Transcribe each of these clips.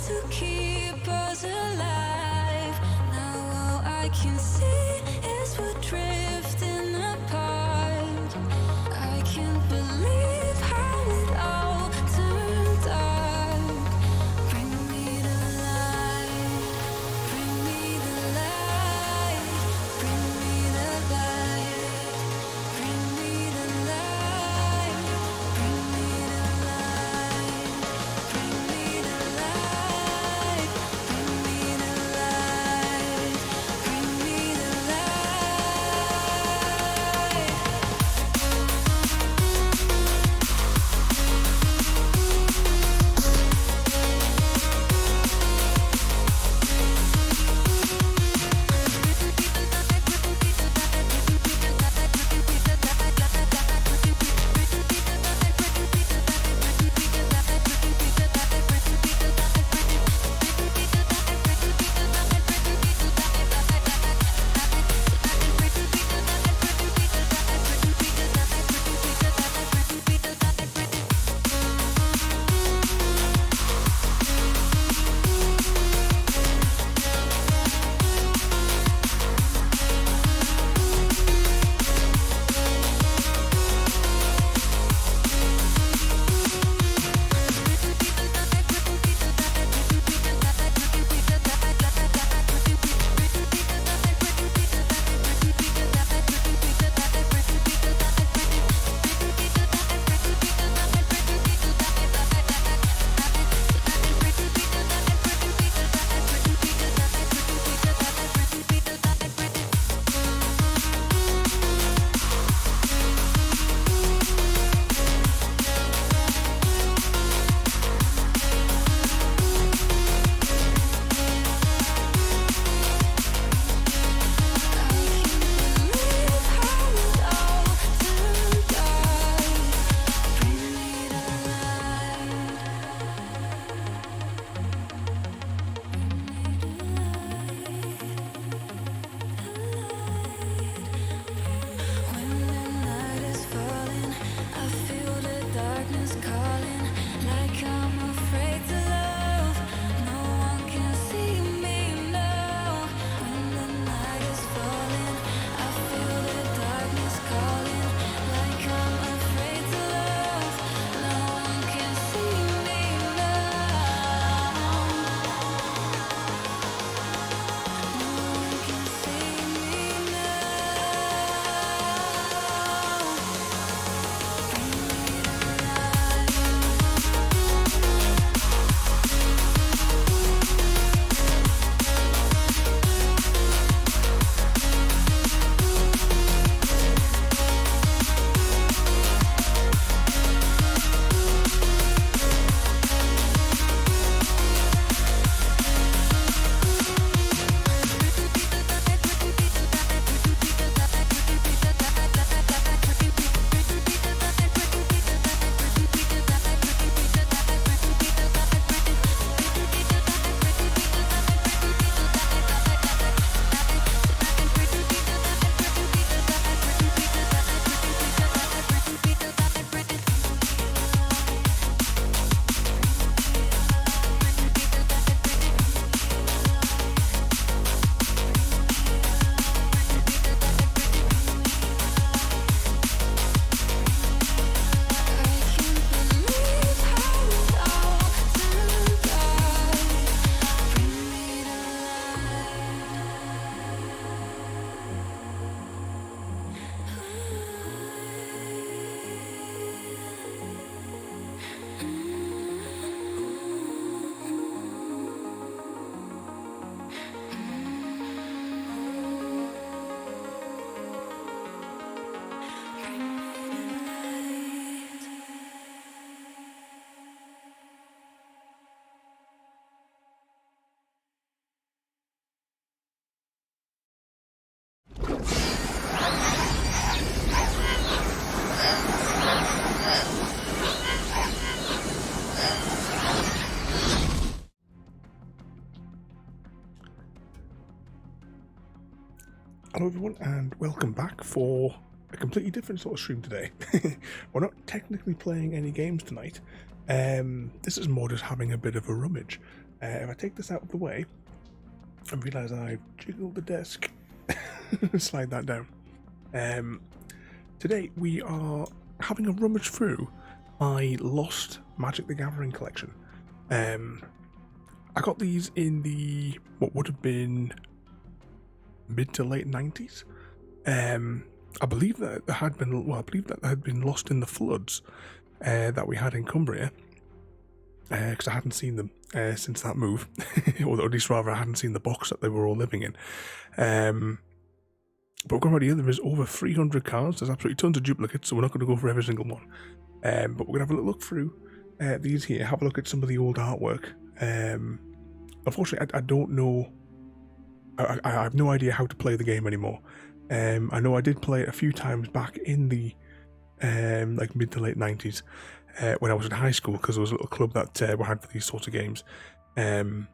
to keep us alive. Now all I can see is we're drifting apart. I can't believe how it all turned dark. Bring me the light, bring me the light, bring me the light, bring me the light, bring me the light, bring me the light, bring me the light, bring me the light. Hello everyone and welcome back for a completely different sort of stream today. We're not technically playing any games tonight. This is more just having a bit of a rummage. If I take this out of the way and realise I've jiggled the desk, slide that down. Today we are having a rummage through my lost Magic the Gathering collection. I got these in the what would have been mid to late 90s. I believe that they had been lost in the floods that we had in Cumbria, because I hadn't seen them since that move, or at least rather I hadn't seen the box that they were all living in. But we've got right here, there is over 300 cards. There's absolutely tons of duplicates, so we're not going to go for every single one. But we're going to have a look through these here, have a look at some of the old artwork. Unfortunately, I don't know. I have no idea how to play the game anymore. I know I did play it a few times back in the like mid to late 90s when I was in high school, because there was a little club that we had for these sorts of games. But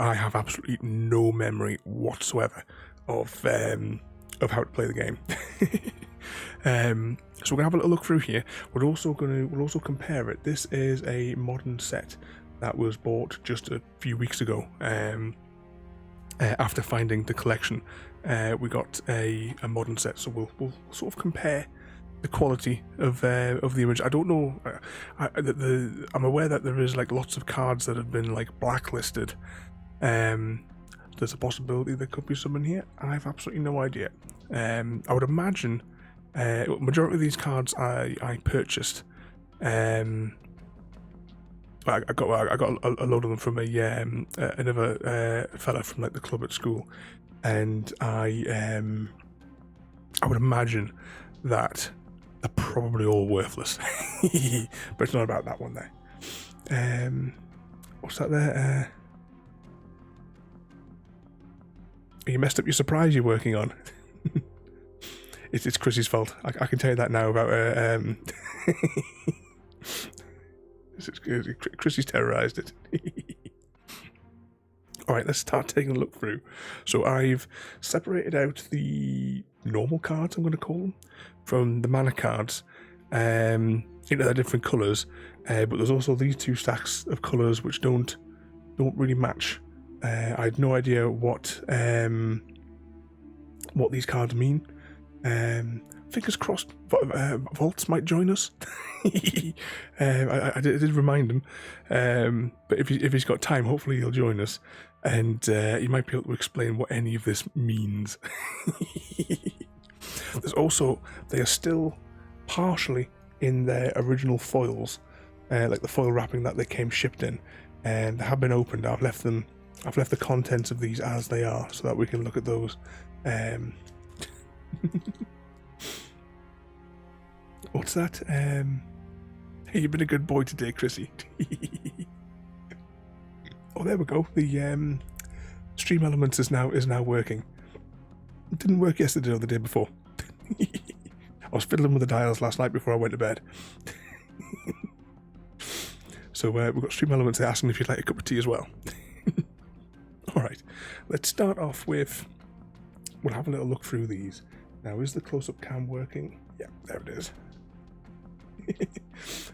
I have absolutely no memory whatsoever of how to play the game. So we're gonna have a little look through here. We'll also compare it. This is a modern set that was bought just a few weeks ago. After finding the collection, we got a modern set, so we'll sort of compare the quality of the image. I don't know. I'm aware that there is like lots of cards that have been like blacklisted. There's a possibility there could be some in here. I have absolutely no idea. I would imagine majority of these cards I purchased. I got a load of them from another fella from like the club at school, and I would imagine that they're probably all worthless. But it's not about that one there. What's that there? You messed up your surprise you're working on. It's Chrissy's fault. I can tell you that now about Chrissy's terrorised it. Alright, let's start taking a look through. So I've separated out the normal cards, I'm going to call them, from the mana cards into their different colours. But there's also these two stacks of colours which don't really match. I had no idea what these cards mean. Fingers crossed, Volts might join us. I did remind him, but if he's got time, hopefully he'll join us, and he might be able to explain what any of this means. There's also, they are still partially in their original foils, like the foil wrapping that they came shipped in, and they have been opened. I've left the contents of these as they are, so that we can look at those. What's that? Hey, you've been a good boy today, Chrissy. Oh, there we go. The stream elements is now working. It didn't work yesterday or the day before. I was fiddling with the dials last night before I went to bed. So we've got stream elements there asking if you'd like a cup of tea as well. Alright, let's start off with, we'll have a little look through these. Now, is the close-up cam working? Yeah, there it is.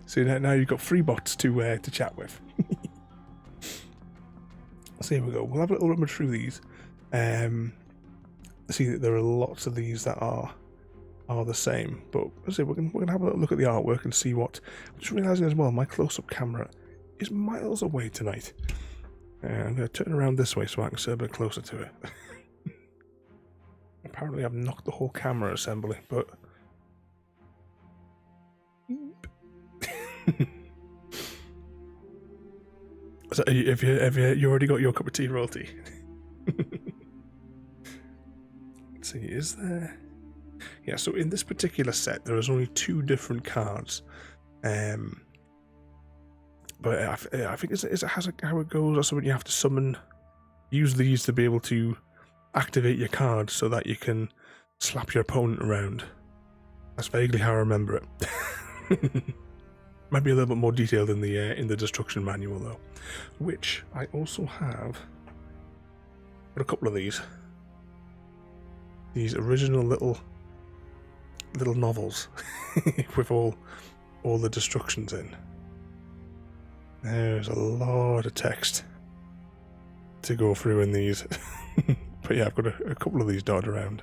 So now you've got 3 bots to chat with. So here we go. We'll have a little rummage through these. See that there are lots of these that are the same, but let's see, we're gonna have a little look at the artwork and see what. I'm just realising as well, my close-up camera is miles away tonight. I'm going to turn around this way so I can sit a bit closer to it. Apparently I've knocked the whole camera assembly, but... So have you already got your cup of tea, Royalty? Let's see, is there... Yeah, so in this particular set, there is only 2 different cards. But I think is it how it goes, or something you have to summon, use these to be able to activate your card so that you can slap your opponent around. That's vaguely how I remember it. Might be a little bit more detailed in the destruction manual though, which I also have. Got a couple of these original little novels with all all the destructions in. There's a lot of text to go through in these. But yeah, I've got a couple of these dotted around.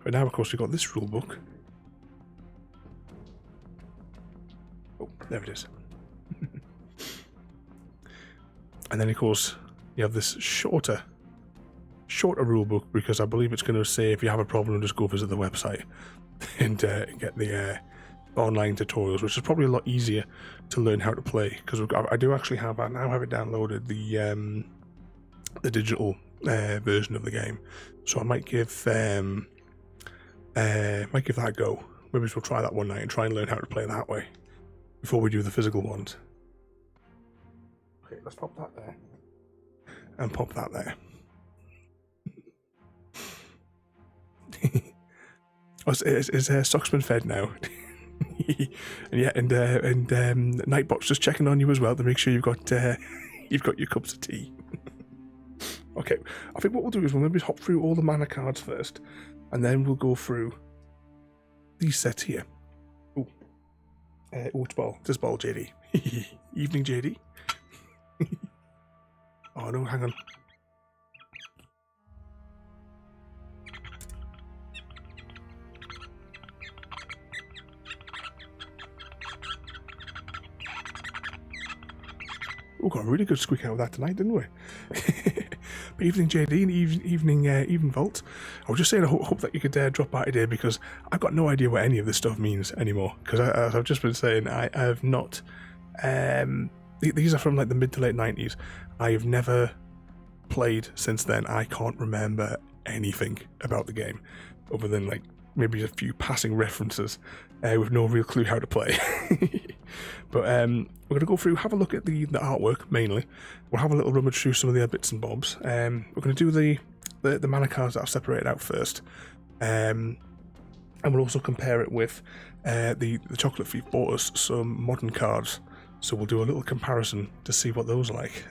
But now, of course, we've got this rule book. Oh, there it is. And then, of course, you have this shorter rule book, because I believe it's going to say if you have a problem, just go visit the website and get the online tutorials, which is probably a lot easier to learn how to play, because I now have it downloaded, the digital version of the game, so I might give that a go. Maybe we'll try that one night and try and learn how to play that way before we do the physical ones. Okay, let's pop that there and pop that there. Is Stocksman fed now? And yeah, and Nightbot's just checking on you as well to make sure you've got your cups of tea. Okay, I think what we'll do is we'll maybe hop through all the mana cards first, and then we'll go through these sets here. Oh, it's Ball. This Ball, JD. Evening, JD. Oh no, hang on. We got a really good squeak out of that tonight, didn't we? But evening, JD, and evening, Vault. I was just saying, I hope that you could drop by today, because I've got no idea what any of this stuff means anymore. Because as I've just been saying, I have not. These are from like the mid to late 90s. I have never played since then. I can't remember anything about the game, other than like maybe a few passing references, with no real clue how to play. But we're going to go through, have a look at the artwork mainly. We'll have a little rummage through some of the other bits and bobs. We're going to do the mana cards that I've separated out first, and we'll also compare it with the Chocolate Thief bought us some modern cards, so we'll do a little comparison to see what those are like.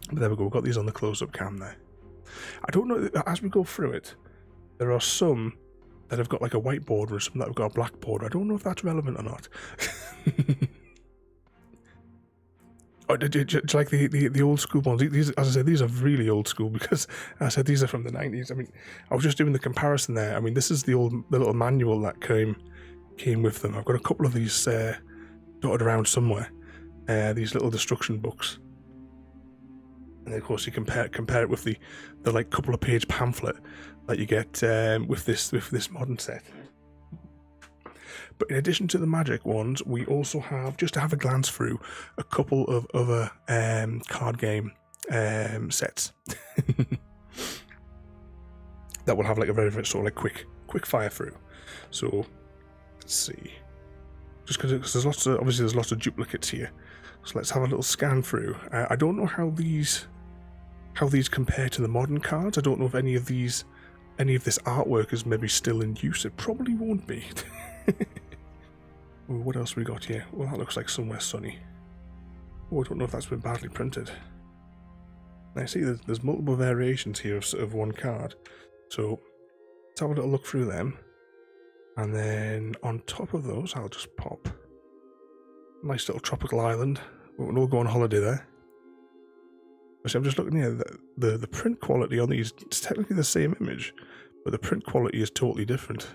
But there we go, we've got these on the close-up cam there. I don't know, as we go through it, there are some that have got like a white border and some that have got a black border. I don't know if that's relevant or not. Oh, do you like the old school ones? These, as I said, these are really old school, because as I said, these are from the 90s. I mean, I was just doing the comparison there. I mean, this is the little manual that came with them. I've got a couple of these dotted around somewhere. These little destruction books. And then, of course, you compare it with the like couple of page pamphlet that you get with this modern set. But in addition to the magic ones, we also have, just to have a glance through, a couple of other card game sets that will have like a very, very sort of like quick fire through. So let's see, just because there's lots of duplicates here. So let's have a little scan through. I don't know how these compare to the modern cards. I don't know if any of this artwork is maybe still in use. It probably won't be. Ooh, what else we got here? Well, that looks like Somewhere Sunny. Oh, I don't know if that's been badly printed. I see there's multiple variations here of one card. So let's have a little look through them. And then on top of those, I'll just pop a nice little tropical island. We'll all go on holiday there. So I'm just looking here, the print quality on these, it's technically the same image, but the print quality is totally different.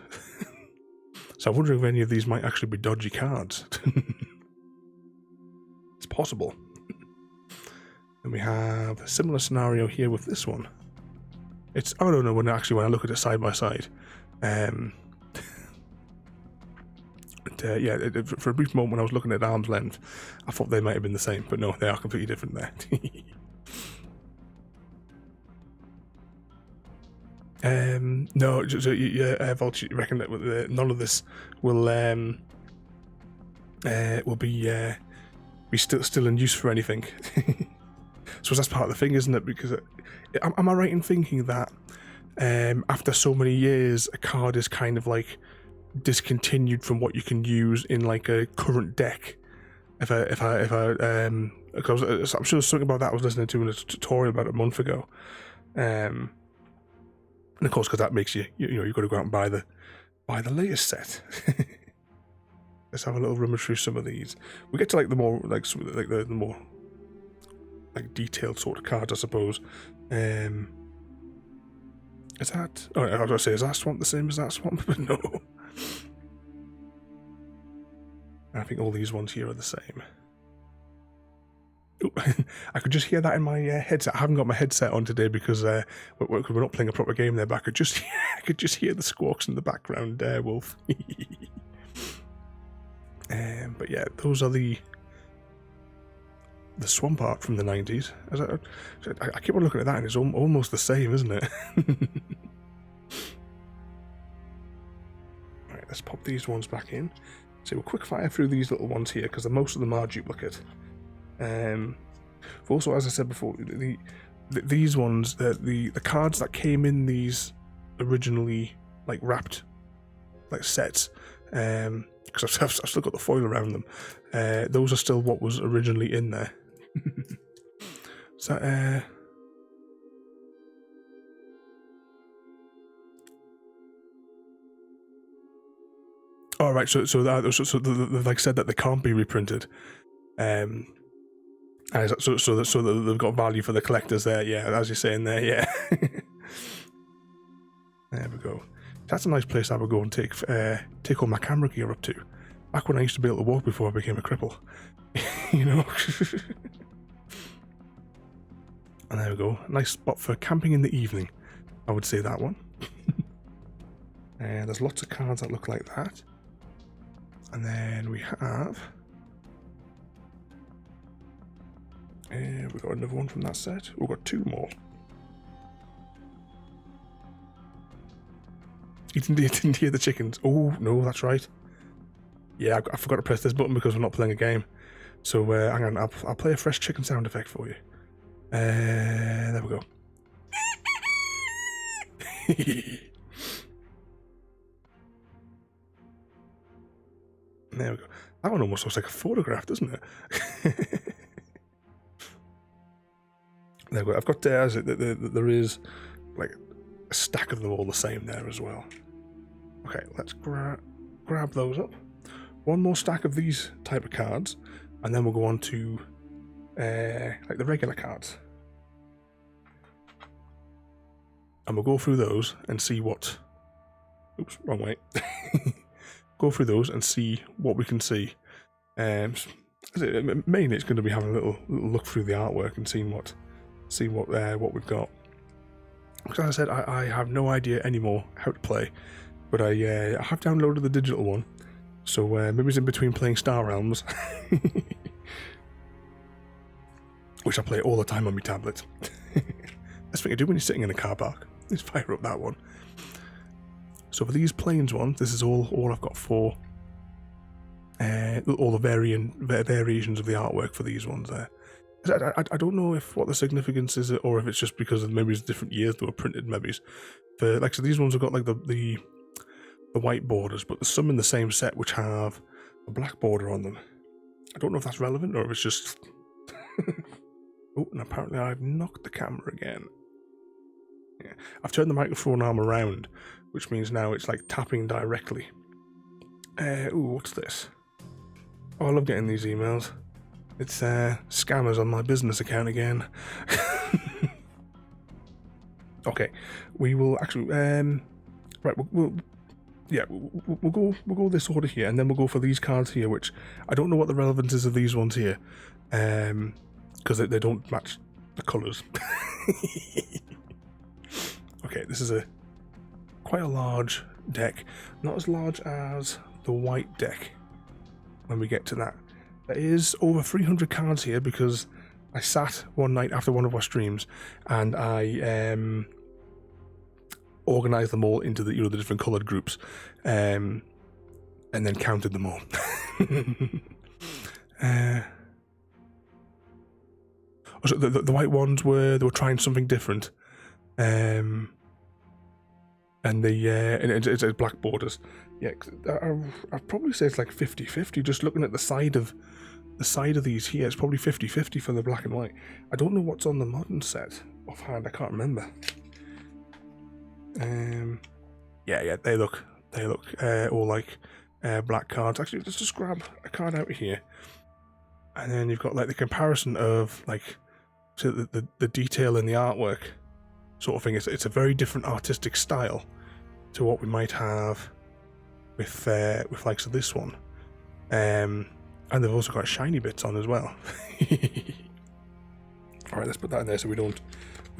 So I'm wondering if any of these might actually be dodgy cards. It's possible. And we have a similar scenario here with this one. It's, oh no, when I look at it side by side. Yeah, for a brief moment when I was looking at arm's length, I thought they might have been the same, but no, they are completely different there. No, so Vault, you reckon that none of this will be still in use for anything? So that's part of the thing, isn't it? Because am I right in thinking that after so many years, a card is kind of like discontinued from what you can use in like a current deck? Because I'm sure something about that I was listening to in a tutorial about a month ago. And of course, because that makes you know, you've got to go out and buy the latest set. Let's have a little rummage through some of these. We get to like the more like the more like detailed sort of cards, I suppose. Is that? Oh, I was gonna say, is that swamp the same as that swamp? But no. I think all these ones here are the same. Ooh, I could just hear that in my headset. I haven't got my headset on today because we're not playing a proper game there. But I could just hear the squawks in the background, Wolf. But yeah, those are the swamp art from the 90s. I keep on looking at that, and it's almost the same, isn't it? Right, let's pop these ones back in. So we'll quick fire through these little ones here because most of them are duplicate. Also, as I said before, these ones, the cards that came in these originally like wrapped like sets, because I've still got the foil around them. Those are still what was originally in there. So all right, so like said that they can't be reprinted. So they've got value for the collectors there, yeah, as you're saying there, yeah. There we go. That's a nice place I would go and take all my camera gear up to. Back when I used to be able to walk before I became a cripple. You know? And there we go. Nice spot for camping in the evening. I would say that one. And there's lots of cards that look like that. And then we have... we've got another one from that set. We've got two more. You didn't hear the chickens. Oh, no, that's right. Yeah, I forgot to press this button because we're not playing a game. So, hang on, I'll play a fresh chicken sound effect for you. There we go. There we go. That one almost looks like a photograph, doesn't it? There we go. I've got there is like a stack of them all the same there as well. Okay, let's grab those up. One more stack of these type of cards, and then we'll go on to like the regular cards. And we'll go through those and see what... Oops, wrong way. Go through those and see what we can see. Mainly it's going to be having a little look through the artwork and seeing what we've got. Because as I said, I have no idea anymore how to play, but I have downloaded the digital one, so maybe it's in between playing Star Realms, which I play all the time on my tablet. That's what you do when you're sitting in a car park. Just fire up that one. So for these plains ones, this is all I've got for all the variations of the artwork for these ones there. I don't know what the significance is, or if it's just because of maybe it's different years they were printed. Maybe for like, so these ones have got like the white borders, but there's some in the same set which have a black border on them. I don't know if that's relevant or if it's just. Oh, and apparently I've knocked the camera again. Yeah, I've turned the microphone arm around, which means now it's like tapping directly. Ooh, what's this? Oh, I love getting these emails. It's scammers on my business account again. Okay, we will actually right. We'll go this order here, and then we'll go for these cards here, which I don't know what the relevance is of these ones here, because they don't match the colours. Okay, this is quite a large deck, not as large as the white deck. When we get to that. There is over 300 cards here because I sat one night after one of our streams and I organised them all into the the different coloured groups, and then counted them all. So the white ones they were trying something different, and it's black borders. Yeah, I'd probably say it's like 50-50. Just looking at the side of these here, it's probably 50-50 for the black and white. I don't know what's on the modern set offhand. I can't remember. Yeah, they look all like black cards. Actually, let's just grab a card out of here, and then you've got like the comparison of like so the detail in the artwork sort of thing. It's a very different artistic style to what we might have with likes of this one. And they've also got shiny bits on as well. All right, let's put that in there so we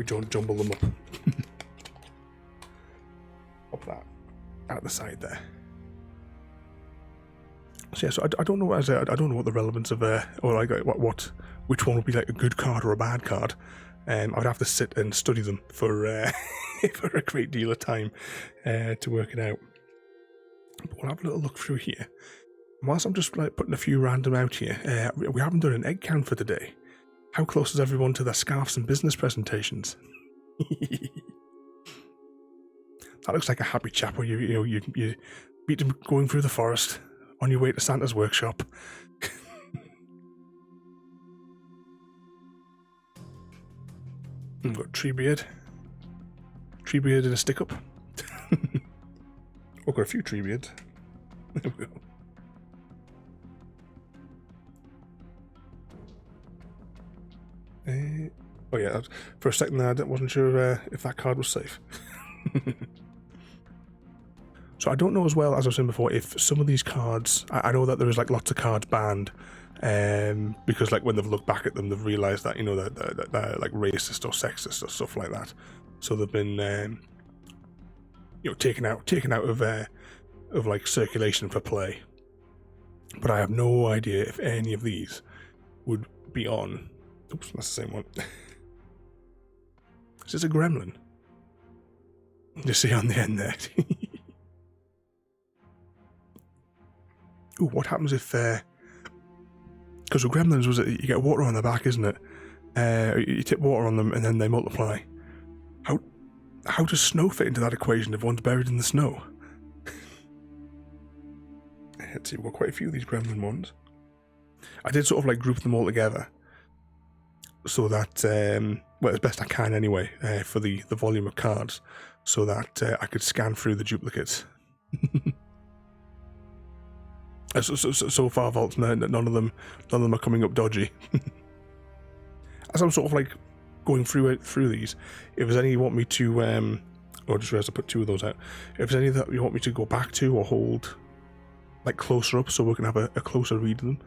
don't jumble them up. Pop that out the side there. So yeah, so I don't know. I don't know what the relevance of or like which one would be like a good card or a bad card. I would have to sit and study them for for a great deal of time to work it out. But we'll have a little look through here. Whilst I'm just like putting a few random out here, we haven't done an egg count for today. How close is everyone to their scarves and business presentations? That looks like a happy chap where you meet him going through the forest on your way to Santa's workshop. We've got Treebeard and a stick up. We've got a few Treebeards. There we go. Oh yeah, for a second there I wasn't sure if that card was safe. So I don't know as well, as I was saying before, if some of these cards, I know that there is like lots of cards banned, because like when they've looked back at them, they've realised that they're like racist or sexist or stuff like that. So they've been taken out of like circulation for play. But I have no idea if any of these would be on. Oops, that's the same one. Is this a gremlin? You see on the end there. Ooh, what happens if because with gremlins was it you get water on the back, isn't it? You tip water on them and then they multiply. How does snow fit into that equation if one's buried in the snow? Let's see, we've got quite a few of these gremlin ones. I did sort of like group them all together so that well, as best I can anyway, for the volume of cards, so that I could scan through the duplicates. So far, Vault's none of them are coming up dodgy. As I'm sort of like going through these, if there's any you want me to, or just realised I put two of those out. If there's any that you want me to go back to or hold like closer up, so we can have a closer read of them.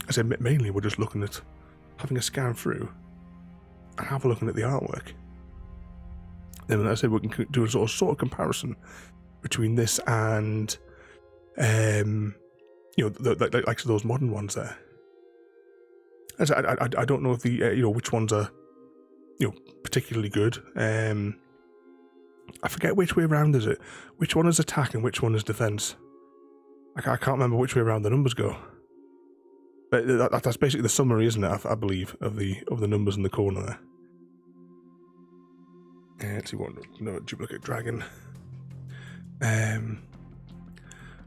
I said mainly we're just looking at having a scan through and have a look at the artwork. Then I said we can do a sort of comparison between this and like those modern ones there. As I don't know if the which ones are particularly good. I forget which way around is it. Which one is attack and which one is defense? I can't remember which way around the numbers go. But that's basically the summary, isn't it? I believe of the numbers in the corner there. Let's see no duplicate dragon.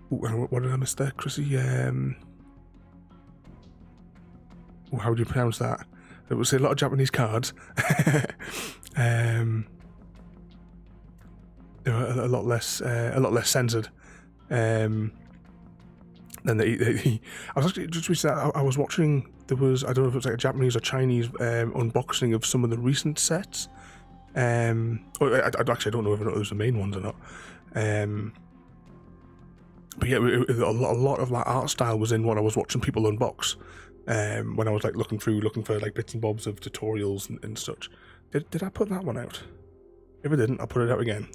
What did I miss there, Chrissy? How do you pronounce that? It was a lot of Japanese cards. They're a lot less censored. Then I was actually just recently, I was watching. There was, I don't know if it was like a Japanese or Chinese unboxing of some of the recent sets. I actually don't know if those are the main ones or not. But yeah, a lot of that art style was in what I was watching people unbox. When I was like looking for like bits and bobs of tutorials and such. Did I put that one out? If I didn't, I'll put it out again.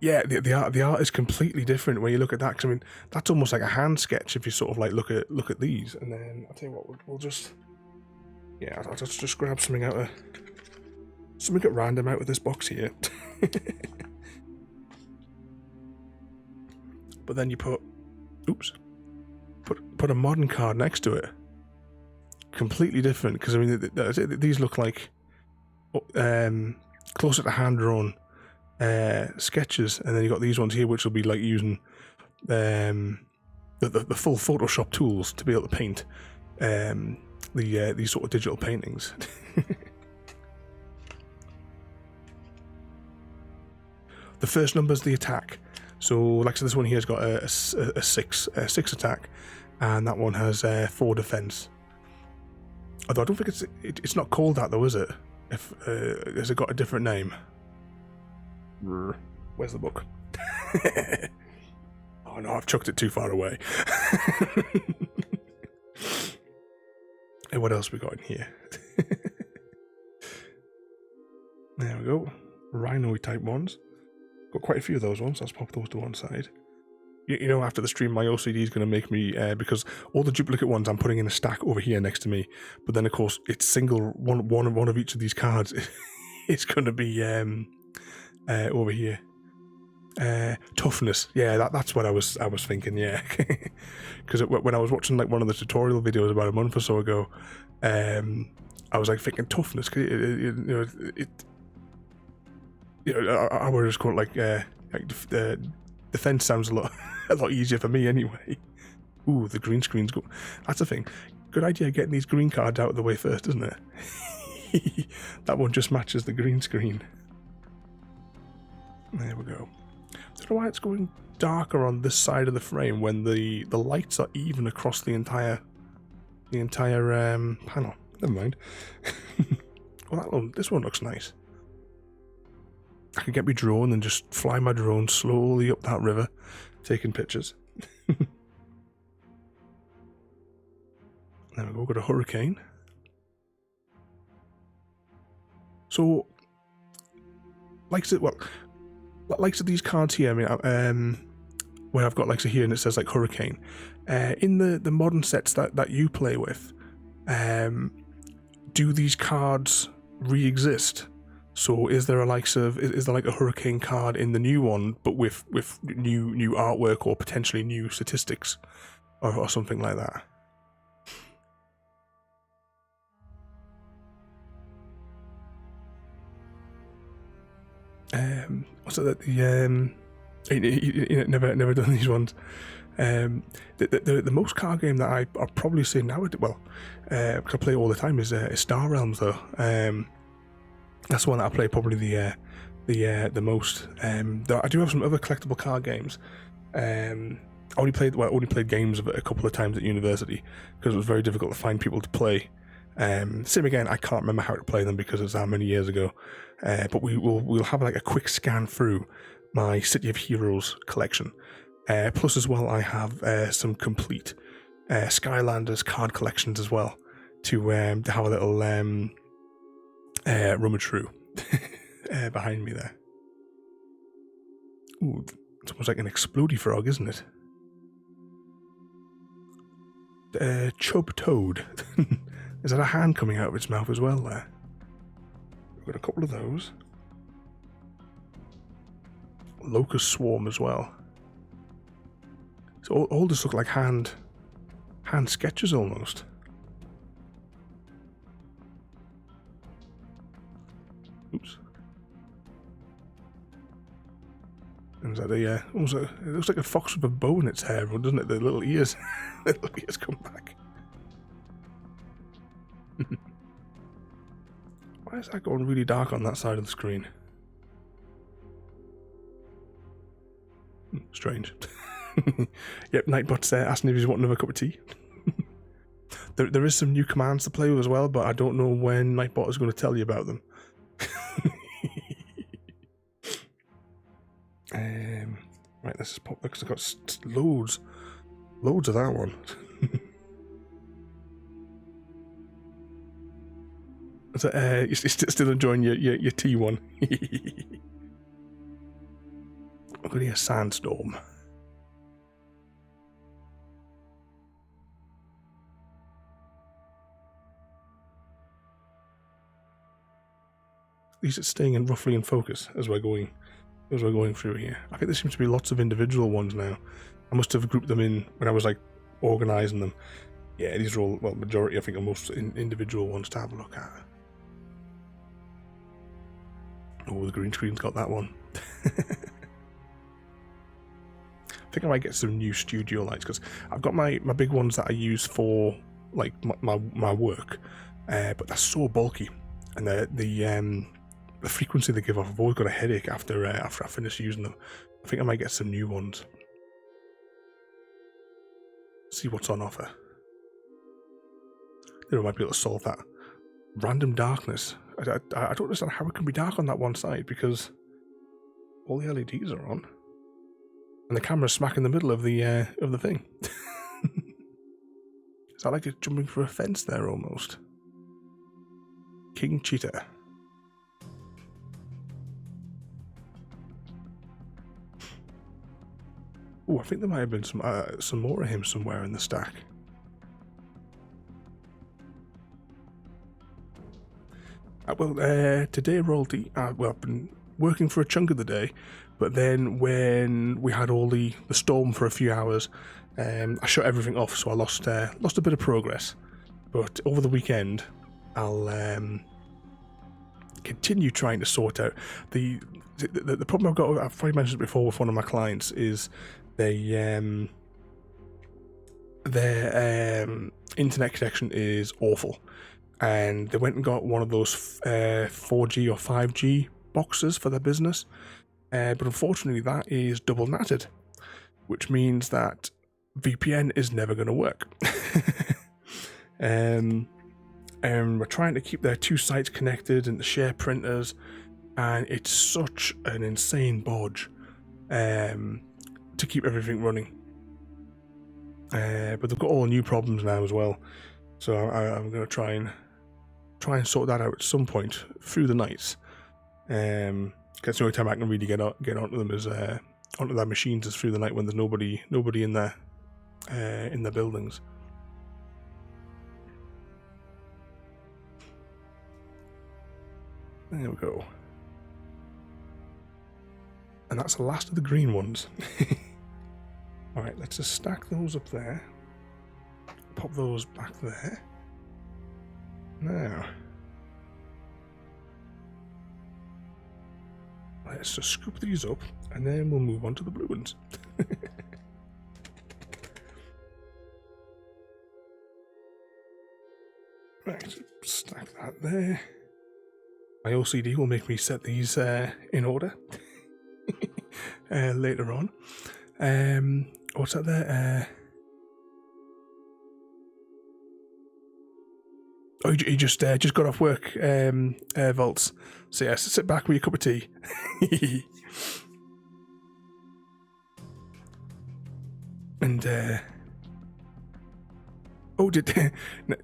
Yeah, the art is completely different when you look at that. Cause I mean, that's almost like a hand sketch if you sort of like look at these. And then I'll tell you what, we'll just I'll just grab something at random out of this box here. But then you put a modern card next to it. Completely different, because I mean these look like closer to hand drawn sketches, and then you got these ones here which will be like using the full Photoshop tools to be able to paint these sort of digital paintings. the first number is the attack. So, like so this one here has got a six attack, and that one has 4 defense. Although I don't think it's not called that though, is it? If has it got a different name? Where's the book? Oh no, I've chucked it too far away. And what else we got in here? There we go. Rhino type ones. Got quite a few of those ones. Let's pop those to one side. You know, after the stream, my OCD is going to make me, because all the duplicate ones I'm putting in a stack over here next to me, but then of course it's single one of each of these cards. It's going to be over here. Toughness, yeah, that's what I was thinking, yeah. Because when I was watching like one of the tutorial videos about a month or so ago, I was like thinking toughness. I would just call it like defense sounds a lot easier for me anyway. Ooh, the green screen's good. That's the thing. Good idea getting these green cards out of the way first, isn't it? That one just matches the green screen. There we go. I don't know why it's going darker on this side of the frame when the lights are even across the entire panel. Never mind. Well, this one looks nice. I can get my drone and just fly my drone slowly up that river, taking pictures. There we go, got a hurricane. So, likes of these cards here, I mean, where I've got likes of here and it says like hurricane. In the modern sets that you play with, do these cards re-exist? So is there is there like a hurricane card in the new one, but with new artwork or potentially new statistics, or something like that? So that never done these ones. The most card game that I'll probably say now, because I play it all the time, is Star Realms though. That's the one that I play probably the most. I do have some other collectible card games. I only played games of it a couple of times at university because it was very difficult to find people to play. Same again, I can't remember how to play them because it's that many years ago. But we'll have like a quick scan through my City of Heroes collection. Plus as well, I have some complete Skylanders card collections as well to have a little rummage through behind me there. Ooh, it's almost like an explodey frog, isn't it? Chub Toad. Is that a hand coming out of its mouth as well there? We've got a couple of those. Locust Swarm as well. So all just look like hand sketches almost. Oops. And is that it looks like a fox with a bow in its hair, doesn't it? The little ears, little ears come back. Why is that going really dark on that side of the screen? Strange. Yep, Nightbot's asking if he's wanting another cup of tea. There is some new commands to play with as well, but I don't know when Nightbot is going to tell you about them. Right, let's just pop because I've got loads of that one. So, you're still enjoying your tea one. Look at here, Sandstorm. At least it's staying roughly in focus as we're going through here. I think there seems to be lots of individual ones now. I must have grouped them in when I was like organising them. Yeah, these are all, well, majority I think are most individual ones to have a look at. Oh, the green screen's got that one. I think I might get some new studio lights because I've got my big ones that I use for like my work, but they're so bulky, and the frequency they give off. I've always got a headache after I finish using them. I think I might get some new ones. See what's on offer. Then I might be able to solve that. Random darkness. I don't understand how it can be dark on that one side, because all the LEDs are on. And the camera's smack in the middle of the thing. Is that like it's jumping for a fence there almost? King Cheetah. Oh, I think there might have been some more of him somewhere in the stack. Today, Royalty, well, I've been working for a chunk of the day, but then when we had all the storm for a few hours, I shut everything off, so I lost a bit of progress. But over the weekend, I'll continue trying to sort out the problem I've got. I've probably mentioned it before with one of my clients is their internet connection is awful, and they went and got one of those 4G or 5G boxes for their business, but unfortunately that is double natted, which means that VPN is never going to work. And we're trying to keep their two sites connected and to share printers, and it's such an insane bodge to keep everything running. But they've got all new problems now as well, so I'm going to try and sort that out at some point through the nights. Because the only time I can really get onto them is onto their machines is through the night when there's nobody in their buildings. There we go. And that's the last of the green ones. Alright, let's just stack those up there. Pop those back there. Now, let's just scoop these up, and then we'll move on to the blue ones. Right, stack that there. My OCD will make me set these in order later on. What's that there? Oh, you just got off work, Volts. So yes, sit back with your cup of tea. And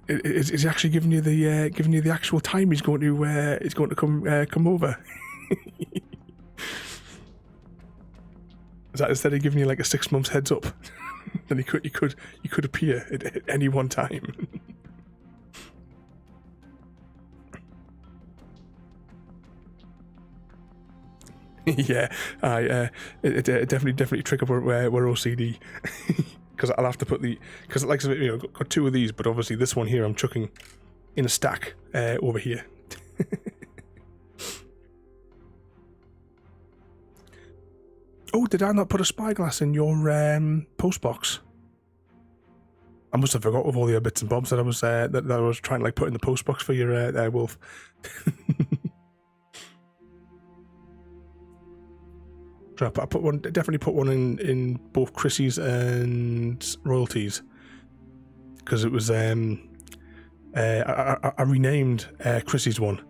is he actually giving you the actual time he's going to come over? Is that instead of giving you like a 6 months heads up? Then you could appear at any one time. Yeah, it definitely trick up we're OCD. Because I'll have to put because like I said, got two of these, but obviously this one here I'm chucking in a stack over here. Oh, did I not put a spyglass in your post box? I must have forgot with all the bits and bobs that I was trying to like put in the post box for your Wolf. I definitely put one in both Chrissy's and Royalties, because it was I renamed Chrissy's one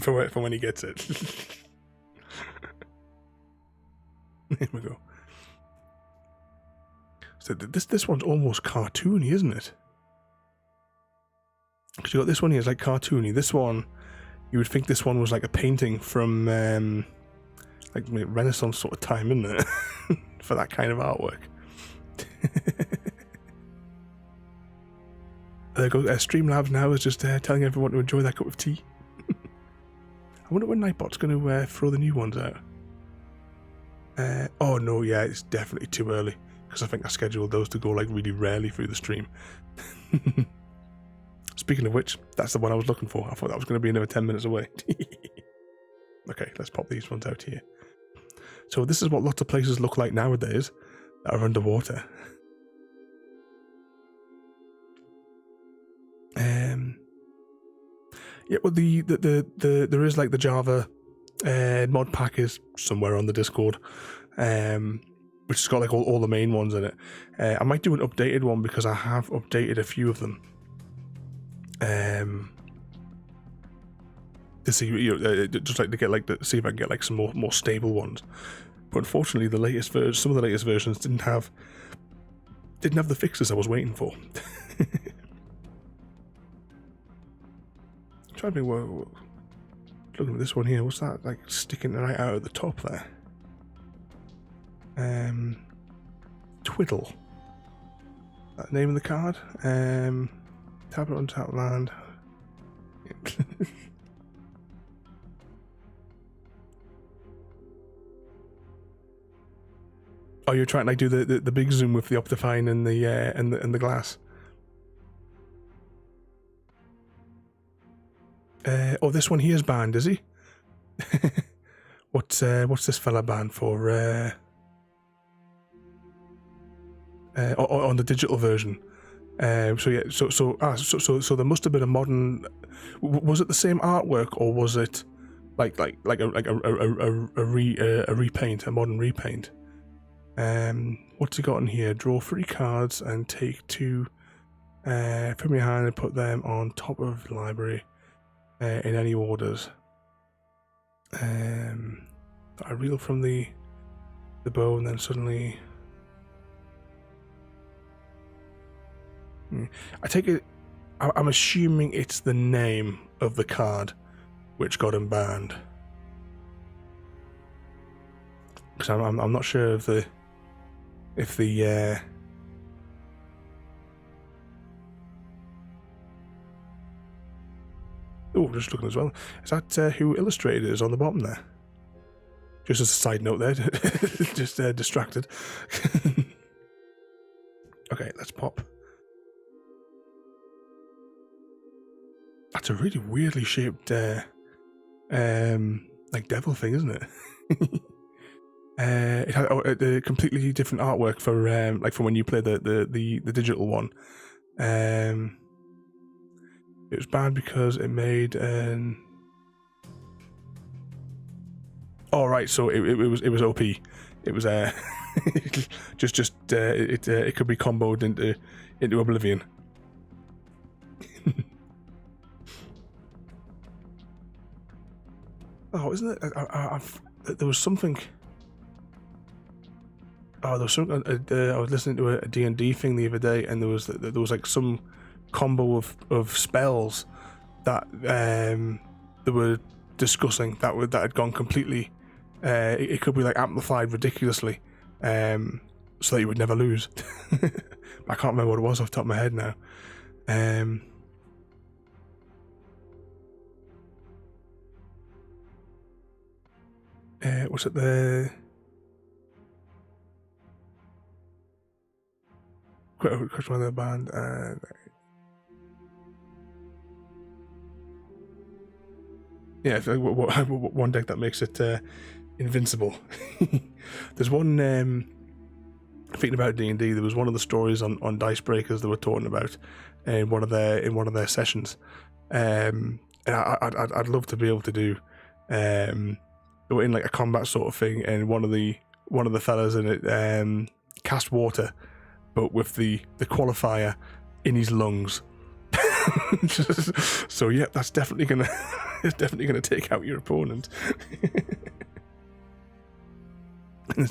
for when he gets it. Here we go. So this one's almost cartoony, isn't it? Because you got this one here, it's like cartoony. This one, you would think this one was like a painting from like Renaissance sort of time, isn't it? For that kind of artwork. There goes Streamlabs now is just telling everyone to enjoy that cup of tea. I wonder when Nightbot's going to throw the new ones out. Oh no, yeah, it's definitely too early, because I think I scheduled those to go like really rarely through the stream. Speaking of which, that's the one I was looking for. I thought that was going to be another 10 minutes away. Okay, let's pop these ones out here. So this is what lots of places look like nowadays that are underwater. Yeah, well, there is like the Java mod pack is somewhere on the Discord, which has got like all the main ones in it. I might do an updated one because I have updated a few of them. To see, just like to get like see if I can get like some more stable ones. But unfortunately, some of the latest versions didn't have the fixes I was waiting for. Trying to be looking at this one here. What's that like sticking right out at the top there? Twiddle. That the name of the card. Tap it on tap land. Oh, you're trying to like do the big zoom with the Optifine and the glass. Oh, this one here's banned, is he? What's this fella banned for? On the digital version. So yeah, so there must have been a modern. Was it the same artwork or was it like a repaint, a modern repaint? What's he got in here? Draw 3 cards and take 2 from your hand and put them on top of the library in any orders. I reel from the bow and then suddenly. I take it. I'm assuming it's the name of the card which got him banned. Because I'm not sure if the oh, just looking as well. Is that who illustrated it is on the bottom there? Just as a side note there, just distracted. Okay, let's pop. That's a really weirdly shaped, like devil thing, isn't it? It had a completely different artwork for like from when you play the digital one. It was bad because it made an. Oh right, so it was OP. It was it could be comboed into oblivion. Oh, isn't it? There was something. Oh, there was something. I was listening to a D&D thing the other day, and there was like some combo of spells that they were discussing that had gone completely. It could be like amplified ridiculously, so that you would never lose. I can't remember what it was off the top of my head now. Was it the question of the band? Yeah, I feel like one deck that makes it invincible. There's one thinking about D&D. There was one of the stories on Dice Breakers they were talking about in one of their sessions, and I'd love to be able to do. They were in like a combat sort of thing, and one of the fellas in it cast water, but with the qualifier in his lungs. So yeah, that's definitely gonna take out your opponent.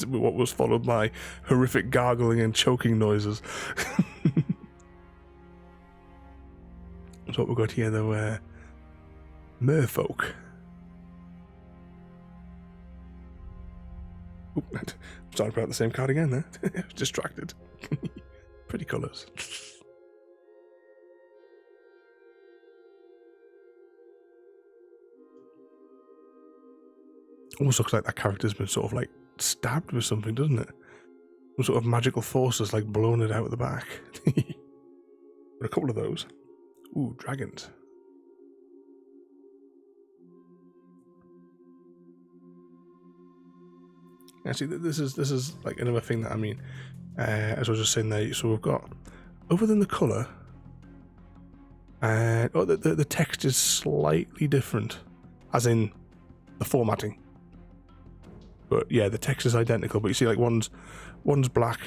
What was followed by horrific gargling and choking noises. That's what we've got here though. Merfolk. Oop, sorry about the same card again there. Distracted. Pretty colours. Almost looks like that character's been sort of like stabbed with something, doesn't it? Some sort of magical force has like blown it out of the back. But a couple of those. Ooh, dragons. Actually, this is like another thing that I mean, as I was just saying there. So we've got, other than the colour, And the text is slightly different, as in the formatting. But yeah, the text is identical. But you see, like one's black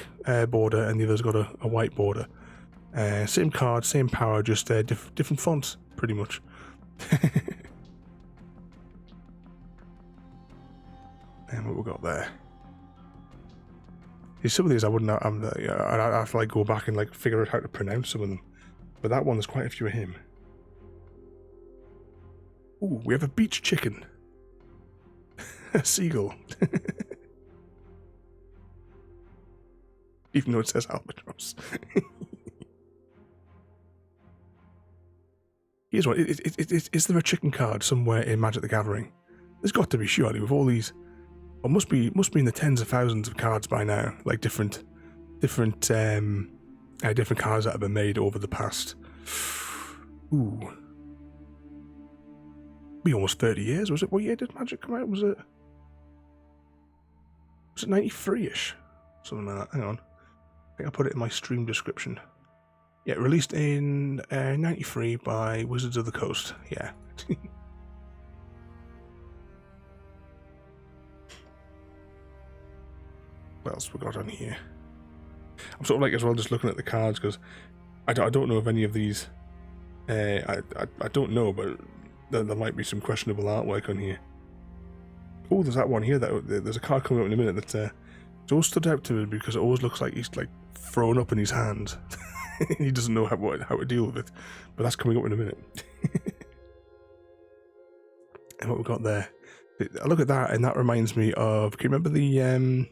border and the other's got a white border. Same card, same power, just different fonts, pretty much. And what we got there? See, some of these I wouldn't. I'd have to like go back and like figure out how to pronounce some of them. But that one, there's quite a few of him. Ooh, we have a beach chicken. A seagull. Even though it says albatross. Here's one. Is there a chicken card somewhere in Magic the Gathering? There's got to be, surely, with all these. Well, must be in the tens of thousands of cards by now. Like different cards that have been made over the past. Ooh. Be almost 30 years, was it? What year did Magic come out? Was it 93-ish? Something like that. Hang on. I think I put it in my stream description. Yeah, released in 93 by Wizards of the Coast. Yeah. What else we got on here? I'm sort of like as well just looking at the cards because I don't know if any of these. I don't know, but there might be some questionable artwork on here. Oh, there's that one here. There's a card coming up in a minute that it's always stood out to me because it always looks like he's like thrown up in his hands. He doesn't know how to deal with it, but that's coming up in a minute. And what we got there? I look at that, and that reminds me of. Can you remember the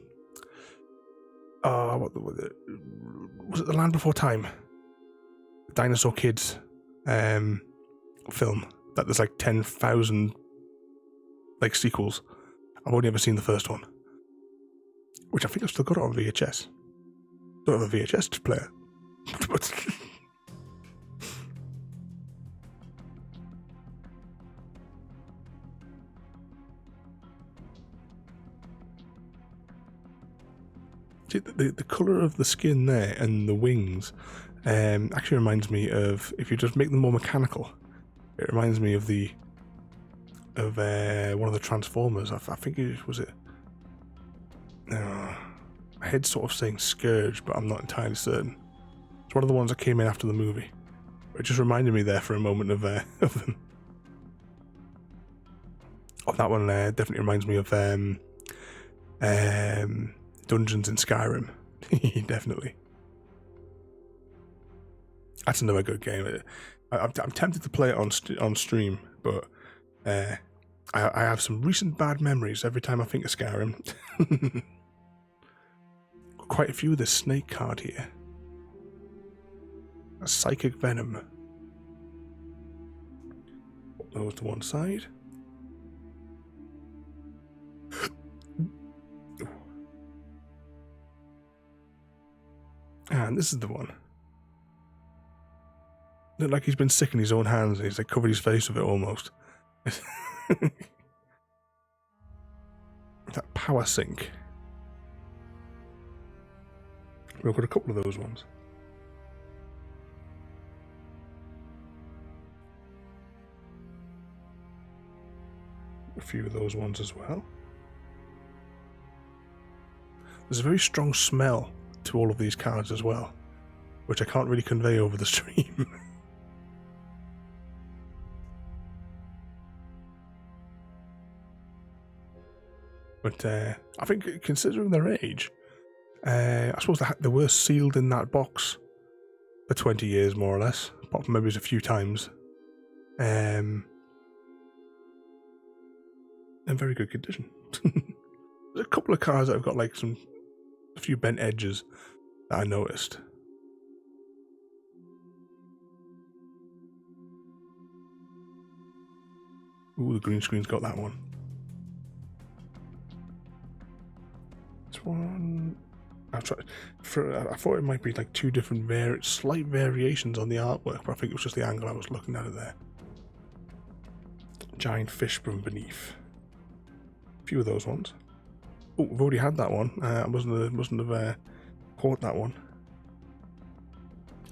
was it The Land Before Time? The Dinosaur Kids film that there's like 10,000 like sequels. I've only ever seen the first one, which I think I've still got it on VHS. Don't have a VHS player. But see, the colour of the skin there and the wings actually reminds me of, if you just make them more mechanical, it reminds me of one of the Transformers. I think was it. My head's sort of saying Scourge, but I'm not entirely certain. It's one of the ones that came in after the movie. It just reminded me there for a moment of them. Oh, that one definitely reminds me of Dungeons in Skyrim. Definitely. That's another good game. I'm tempted to play it on stream, but I have some recent bad memories every time I think of Skyrim. Got quite a few of this snake card here. A Psychic Venom. Put those to one side. And this is the one. Look like he's been sick in his own hands and he's like covered his face with it almost. That power sink. We've got a couple of those ones. A few of those ones as well. There's a very strong smell to all of these cards as well, which I can't really convey over the stream. But I think, considering their age, I suppose they were sealed in that box for 20 years, more or less, apart from maybe a few times. In very good condition. There's a couple of cards that have got like a few bent edges that I noticed. Ooh, the green screen's got that one. This one, I thought it might be like two different slight variations on the artwork, but I think it was just the angle I was looking at it there. Giant fish from beneath. A few of those ones. Oh, we've already had that one. I mustn't have caught that one.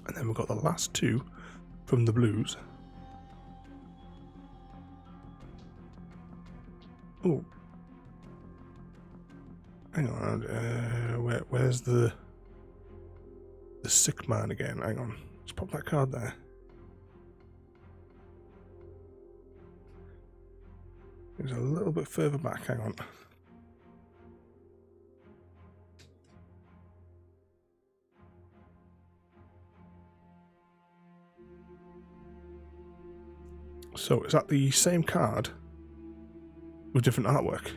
And then we've got the last two from the blues. Oh. Hang on. Where's the sick man again? Hang on. Let's pop that card there. It's a little bit further back. Hang on. So, is that the same card with different artwork?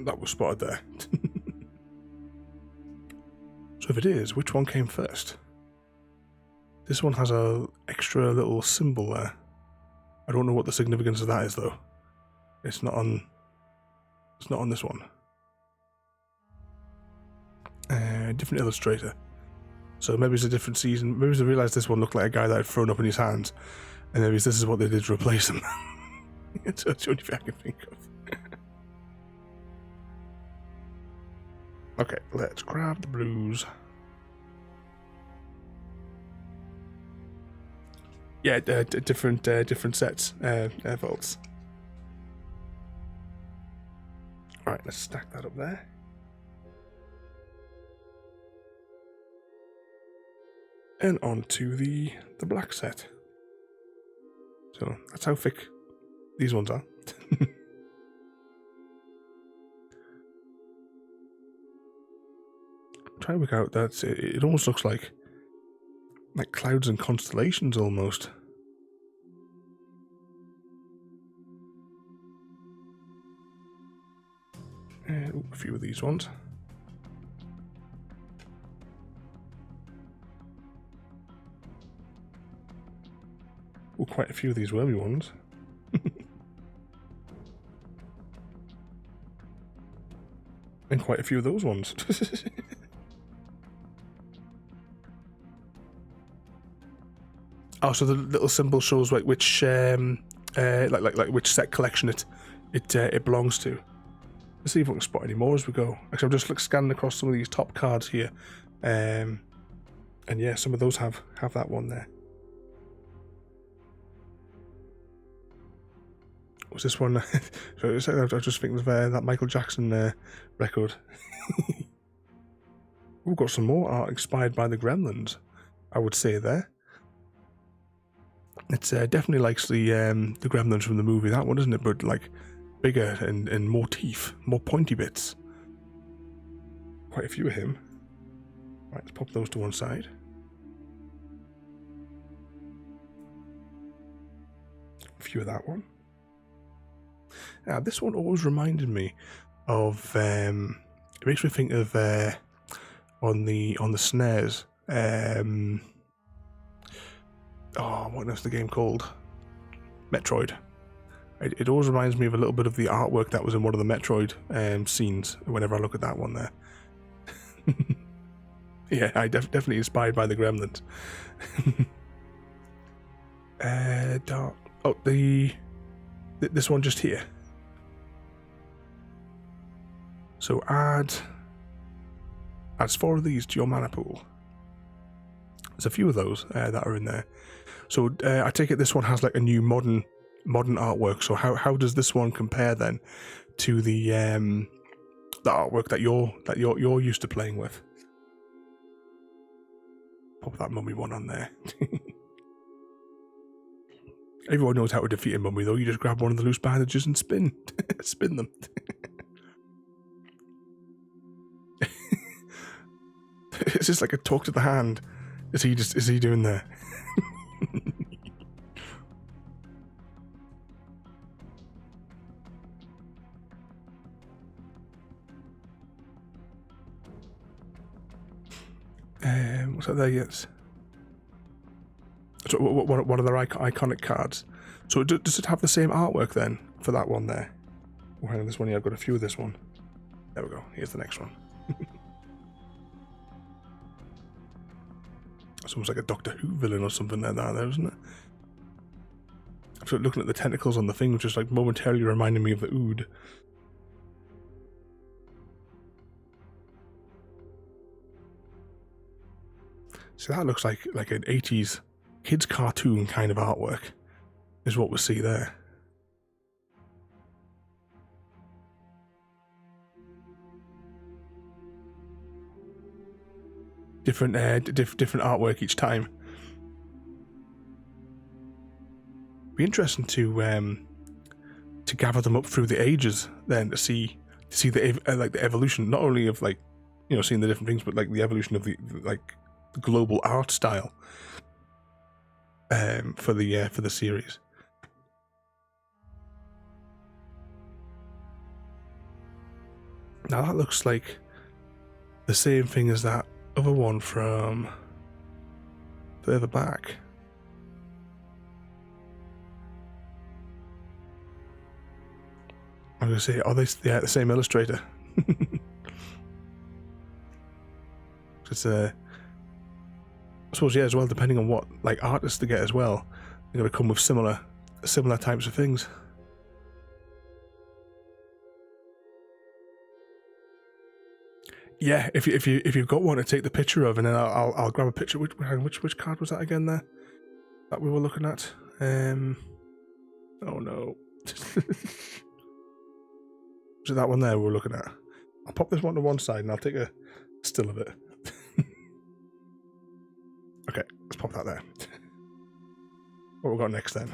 That was spotted there. So if it is, which one came first? This one has a extra little symbol there. I don't know what the significance of that is though. It's not on this one. Different illustrator. So maybe it's a different season. Maybe they realised this one looked like a guy that had thrown up in his hands, and maybe this is what they did to replace him. It's the only thing I can think of. Okay, let's grab the blues. Yeah, different sets, vaults. Right, let's stack that up there. And on to the black set. So that's how thick these ones are. Try to work out that it almost looks like clouds and constellations almost. A few of these ones. Well, quite a few of these wormy ones. And quite a few of those ones. Oh, so the little symbol shows which which set collection it belongs to. Let's see if we can spot any more as we go. Actually, I'm just scanning across some of these top cards here, and yeah, some of those have that one there. Was this one? So I was just thinking of that Michael Jackson record. We've got some more art inspired by the Gremlins, I would say there. It's definitely like the Gremlins from the movie, that one, isn't it? But like bigger and more teeth, more pointy bits. Quite a few of him. Right, let's pop those to one side. A few of that one. Now, this one always reminded me of. It makes me think of on the snares. Oh, what was the game called? Metroid. It always reminds me of a little bit of the artwork that was in one of the Metroid scenes. Whenever I look at that one there. Yeah, I definitely inspired by the Gremlins. Oh, this one just here. So adds 4 of these to your mana pool. There's a few of those that are in there. So I take it this one has like a new modern artwork. So how does this one compare then to the artwork that you're used to playing with? Pop that mummy one on there. Everyone knows how to defeat a mummy though. You just grab one of the loose bandages and spin them. It's just like a talk to the hand. Is he doing there? What's that there? Yes. So what are their iconic cards? So does it have the same artwork then for that one there? Oh, hang on, this one here. I've got a few of this one. There we go. Here's the next one. It's almost like a Doctor Who villain or something like that, there, isn't it? I'm sort of looking at the tentacles on the thing, just like momentarily reminding me of the Ood. So that looks like an 80s kids cartoon kind of artwork is what we see there. Different different artwork each time. Be interesting to gather them up through the ages then to see the like the evolution, not only of like, you know, seeing the different things, but like the evolution of the global art style for the series. Now that looks like the same thing as that other one from further back. I'm going to say, are they the same illustrator? It's I suppose, yeah, as well, depending on what like artists they get as well, they're going to come with similar types of things. Yeah, if you've got one to take the picture of, and then I'll grab a picture. Which card was that again there that we were looking at? Oh no. Was it that one there we were looking at? I'll pop this one to one side and I'll take a still of it. Okay, let's pop that there. What we got next then?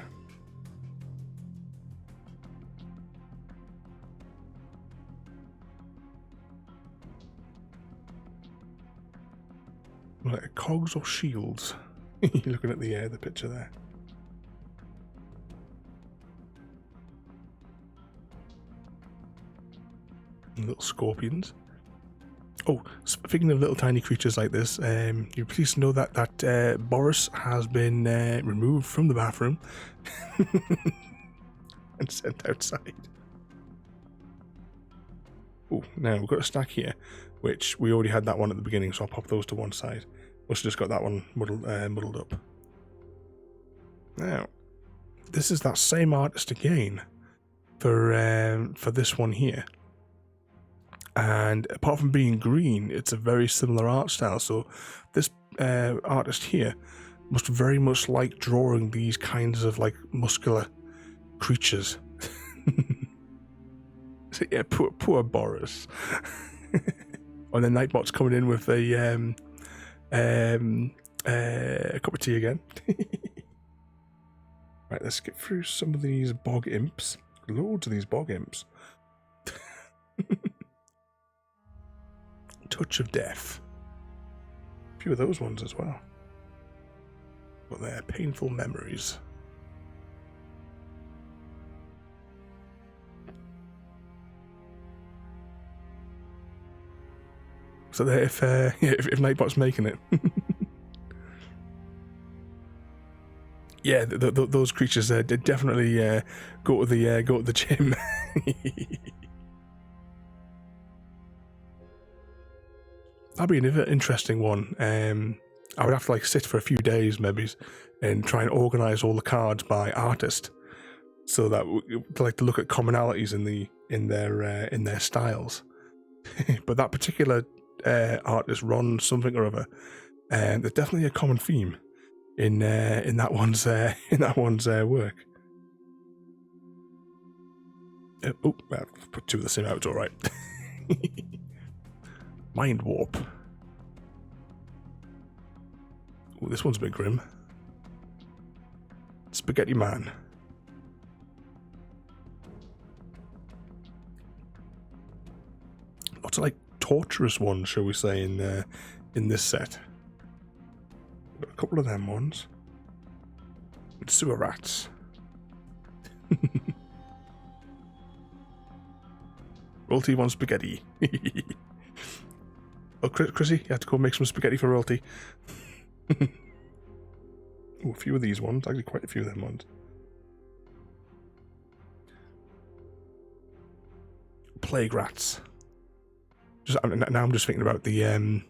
Like cogs or shields? You're looking at the picture there. Little scorpions. Oh, speaking of little tiny creatures like this, you're pleased to know that Boris has been removed from the bathroom and sent outside. Oh, now we've got a stack here, which we already had that one at the beginning, so I'll pop those to one side. Must have just got that one muddled up. Now, this is that same artist again for this one here. And apart from being green, it's a very similar art style. So this artist here must very much like drawing these kinds of like muscular creatures. So yeah, poor Boris. And then Nightbot's coming in with a cup of tea again. Right, let's get through some of these bog imps. Loads of these bog imps. Touch of Death. A few of those ones as well. But they're painful memories. So that if Nightbot's making it. Yeah, those creatures definitely go to the gym. That'd be an interesting one. I would have to like sit for a few days maybe and try and organise all the cards by artist, so that to look at commonalities in their styles. But that particular artist, Ron something or other, there's definitely a common theme in that one's work. Oh, well, put two of the same out. It's all right. Mind Warp. Oh, this one's a bit grim. Spaghetti Man. Lots of like torturous ones, shall we say, in this set. Got a couple of them ones. And sewer rats. Royalty wants spaghetti. Oh, Chrissy, you had to go make some spaghetti for Royalty. Oh, a few of these ones. Actually, quite a few of them ones. Plague rats. Now I'm just thinking about the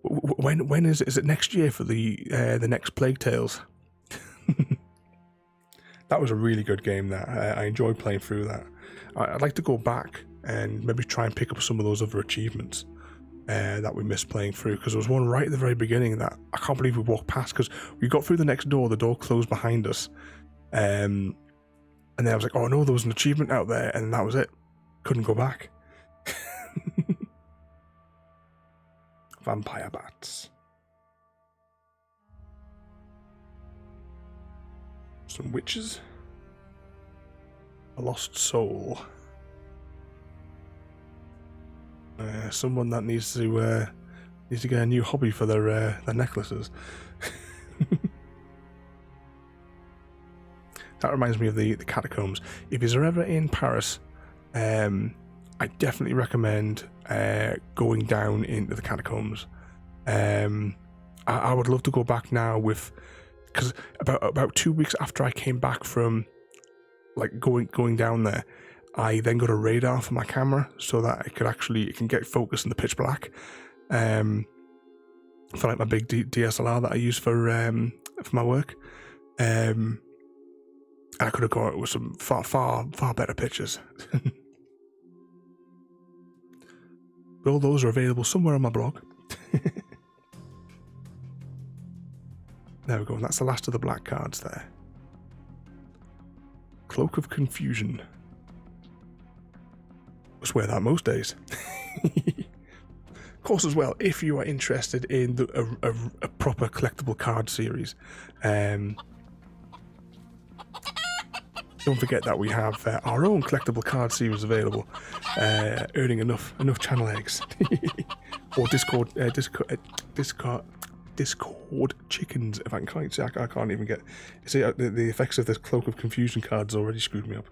when is it next year for the next Plague Tales? That was a really good game. That I enjoyed playing through that. I'd like to go back and maybe try and pick up some of those other achievements that we missed playing through, because there was one right at the very beginning that I can't believe we walked past, because we got through the next door, the door closed behind us, and then I was like, oh no, there was an achievement out there, and that was it. Couldn't go back. Vampire bats. Some witches. A lost soul. Someone that needs to get a new hobby for their necklaces. That reminds me of the catacombs. If you're ever in Paris, I definitely recommend going down into the catacombs. I would love to go back now because about 2 weeks after I came back from like going down there, I then got a radar for my camera so that it can get focused in the pitch black. For like my big DSLR that I use for my work. I could have gone with some far better pictures. But all those are available somewhere on my blog. There we go, and that's the last of the black cards there. Cloak of Confusion. Just wear that most days. Of course, as well, if you are interested in a proper collectible card series, don't forget that we have our own collectible card series available, earning enough channel eggs, or Discord chickens. If I can't say, I can't even get. See, the effects of this Cloak of Confusion cards already screwed me up.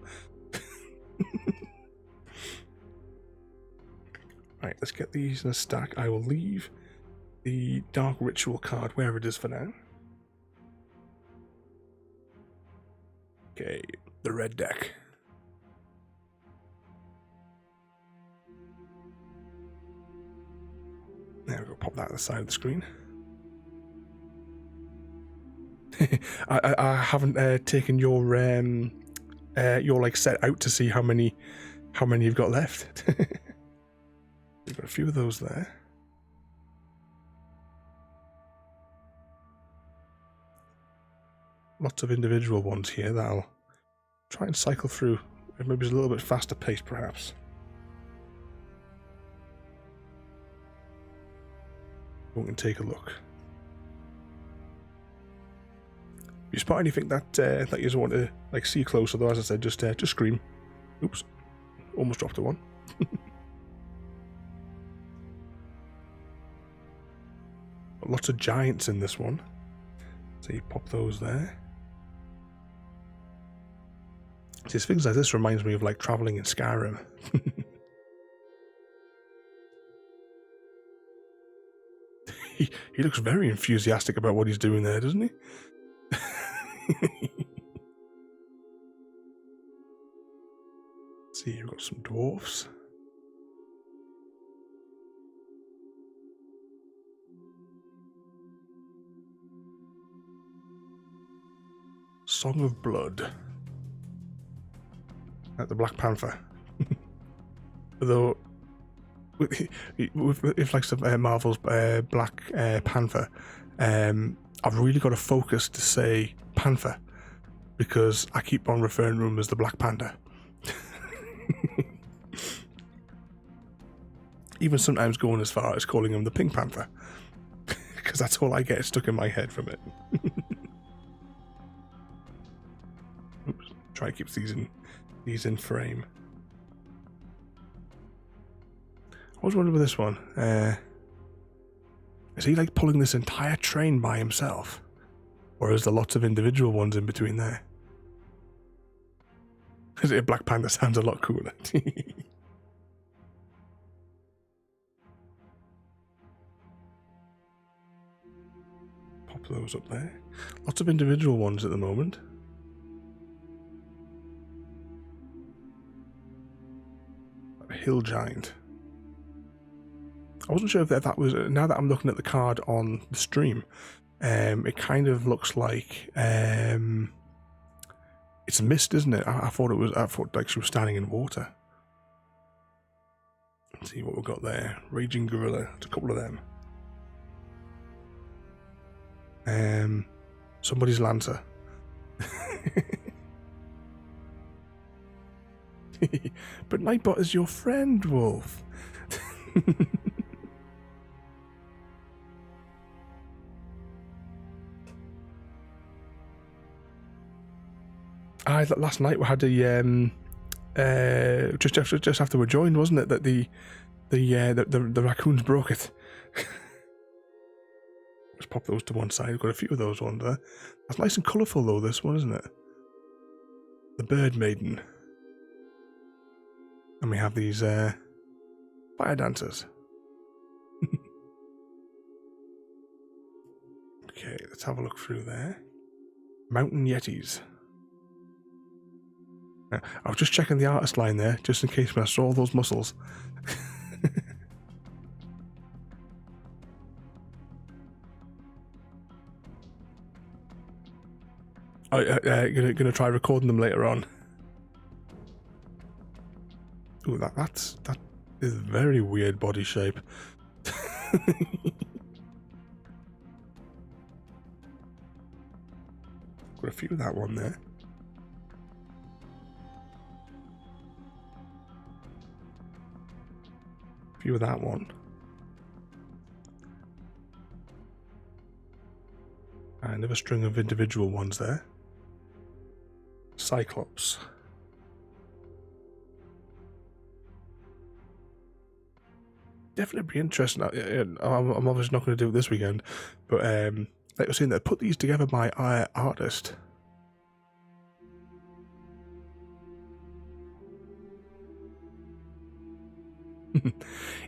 Right, let's get these in a stack. I will leave the Dark Ritual card where it is for now. Okay, the red deck. There we go, pop that at the side of the screen. I haven't taken your like set out to see how many you've got left. We've got a few of those there. Lots of individual ones here that I'll try and cycle through. Maybe it's a little bit faster paced, perhaps. We can take a look. If you spot anything that you want to like see close, otherwise, as I said, just scream. Oops, almost dropped a one. Lots of giants in this one, so you pop those there. See, things like this reminds me of like traveling in Skyrim. He looks very enthusiastic about what he's doing there, doesn't he? See, you've got some dwarfs. Song of Blood. At the Black Panther. Although, if like some Marvel's Black Panther, I've really got to focus to say Panther, because I keep on referring to him as the Black Panther. Even sometimes going as far as calling him the Pink Panther, because that's all I get stuck in my head from it. Oops, try to keep these in frame. I was wondering with this one, is he like pulling this entire train by himself? Or is there lots of individual ones in between there? Because a Black Panther sounds a lot cooler. Pop those up there. Lots of individual ones at the moment. A hill giant. I wasn't sure if that was, now that I'm looking at the card on the stream, it kind of looks like it's a mist, isn't it? I thought like she was standing in water. Let's see what we've got there. Raging Gorilla. It's a couple of them. Somebody's Lancer. But Nightbot is your friend, Wolf. Last night we had a just after we joined, wasn't it? That the raccoons broke it. Let's pop those to one side. We've got a few of those ones there. That's nice and colourful though, this one, isn't it? The Bird Maiden. And we have these fire dancers. Okay, let's have a look through there. Mountain Yetis. I was just checking the artist line there, just in case when I saw those muscles. Gonna try recording them later on. Ooh, that is very weird body shape. Got a few of that one there. A few of that one. And another string of individual ones there. Cyclops. Definitely be interesting. I'm obviously not going to do it this weekend, but like I was saying, they put these together by artist.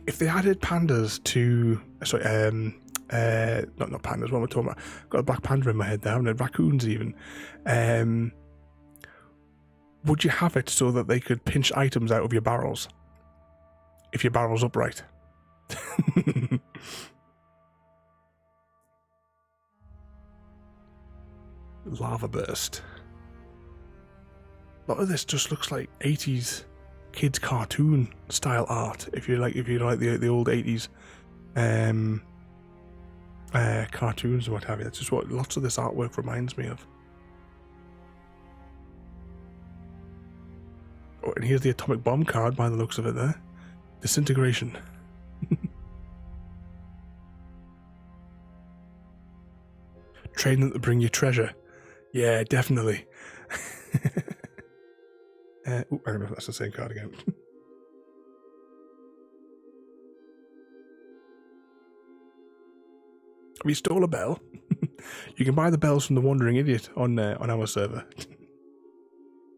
If they added pandas to, sorry, not pandas. What am I talking about? I've got a black panda in my head there, and raccoons even. Would you have it so that they could pinch items out of your barrels if your barrel's upright? Lava burst. A lot of this just looks like 80s kids cartoon style art. If you like the old 80s cartoons or what have you, that's just what lots of this artwork reminds me of. Oh, and here's the atomic bomb card by the looks of it there. Disintegration. Train them to bring you treasure. Yeah, definitely. I don't know if that's the same card again. We stole a bell. You can buy the bells from the Wandering Idiot on our server.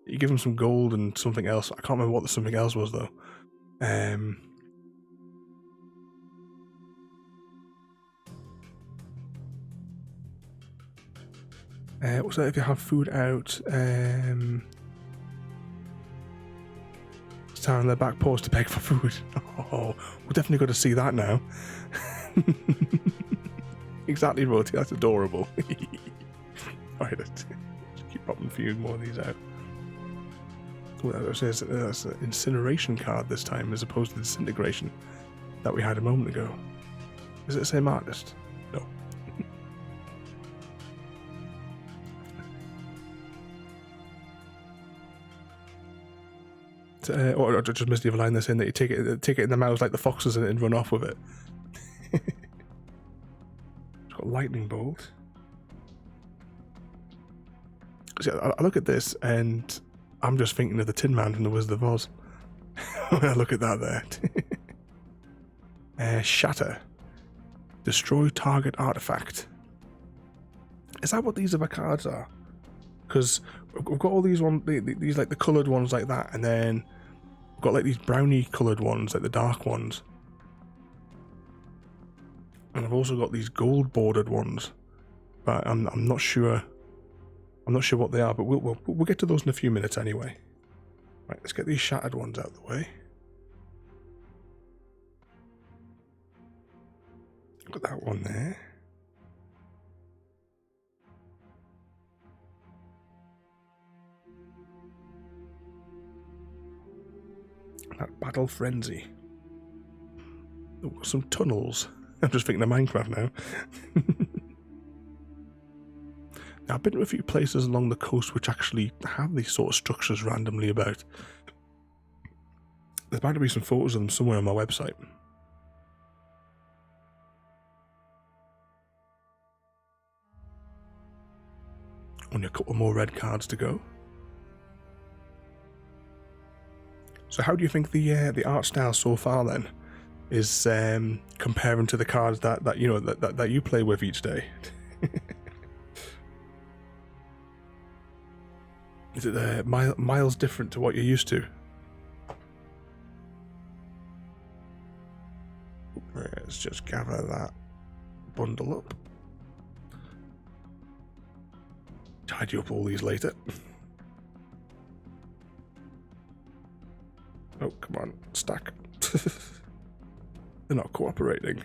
You give them some gold and something else. I can't remember what the something else was though. What's that if you have food out? Stand on their back paws to beg for food. Oh, we're definitely got to see that now. Exactly, Roti. That's adorable. Alright, let's keep popping a few more of these out. Well, that's an incineration card this time as opposed to the disintegration that we had a moment ago. Is it the same artist? No. Or I just missed the other line there saying that you take it in the mouth like the foxes and run off with it. It's got lightning bolt. See, I look at this and I'm just thinking of the Tin Man from the Wizard of Oz. When I look at that there. Shatter. Destroy target artifact. Is that what these other cards are? Because we've got all these these like the coloured ones like that, and then we've got like these brownie coloured ones, like the dark ones. And I've also got these gold bordered ones, but I'm not sure. I'm not sure what they are, but we'll get to those in a few minutes anyway. Right, let's get these shattered ones out of the way. Got that one there. That Battle Frenzy. Oh, some tunnels. I'm just thinking of Minecraft now. Now, I've been to a few places along the coast which actually have these sort of structures randomly about. There's bound to be some photos of them somewhere on my website. Only a couple more red cards to go. So how do you think the art style so far then is comparing to the cards that you know that you play with each day? Is it miles different to what you're used to? Let's just gather that bundle up. Tidy up all these later. Oh, come on, stack. They're not cooperating.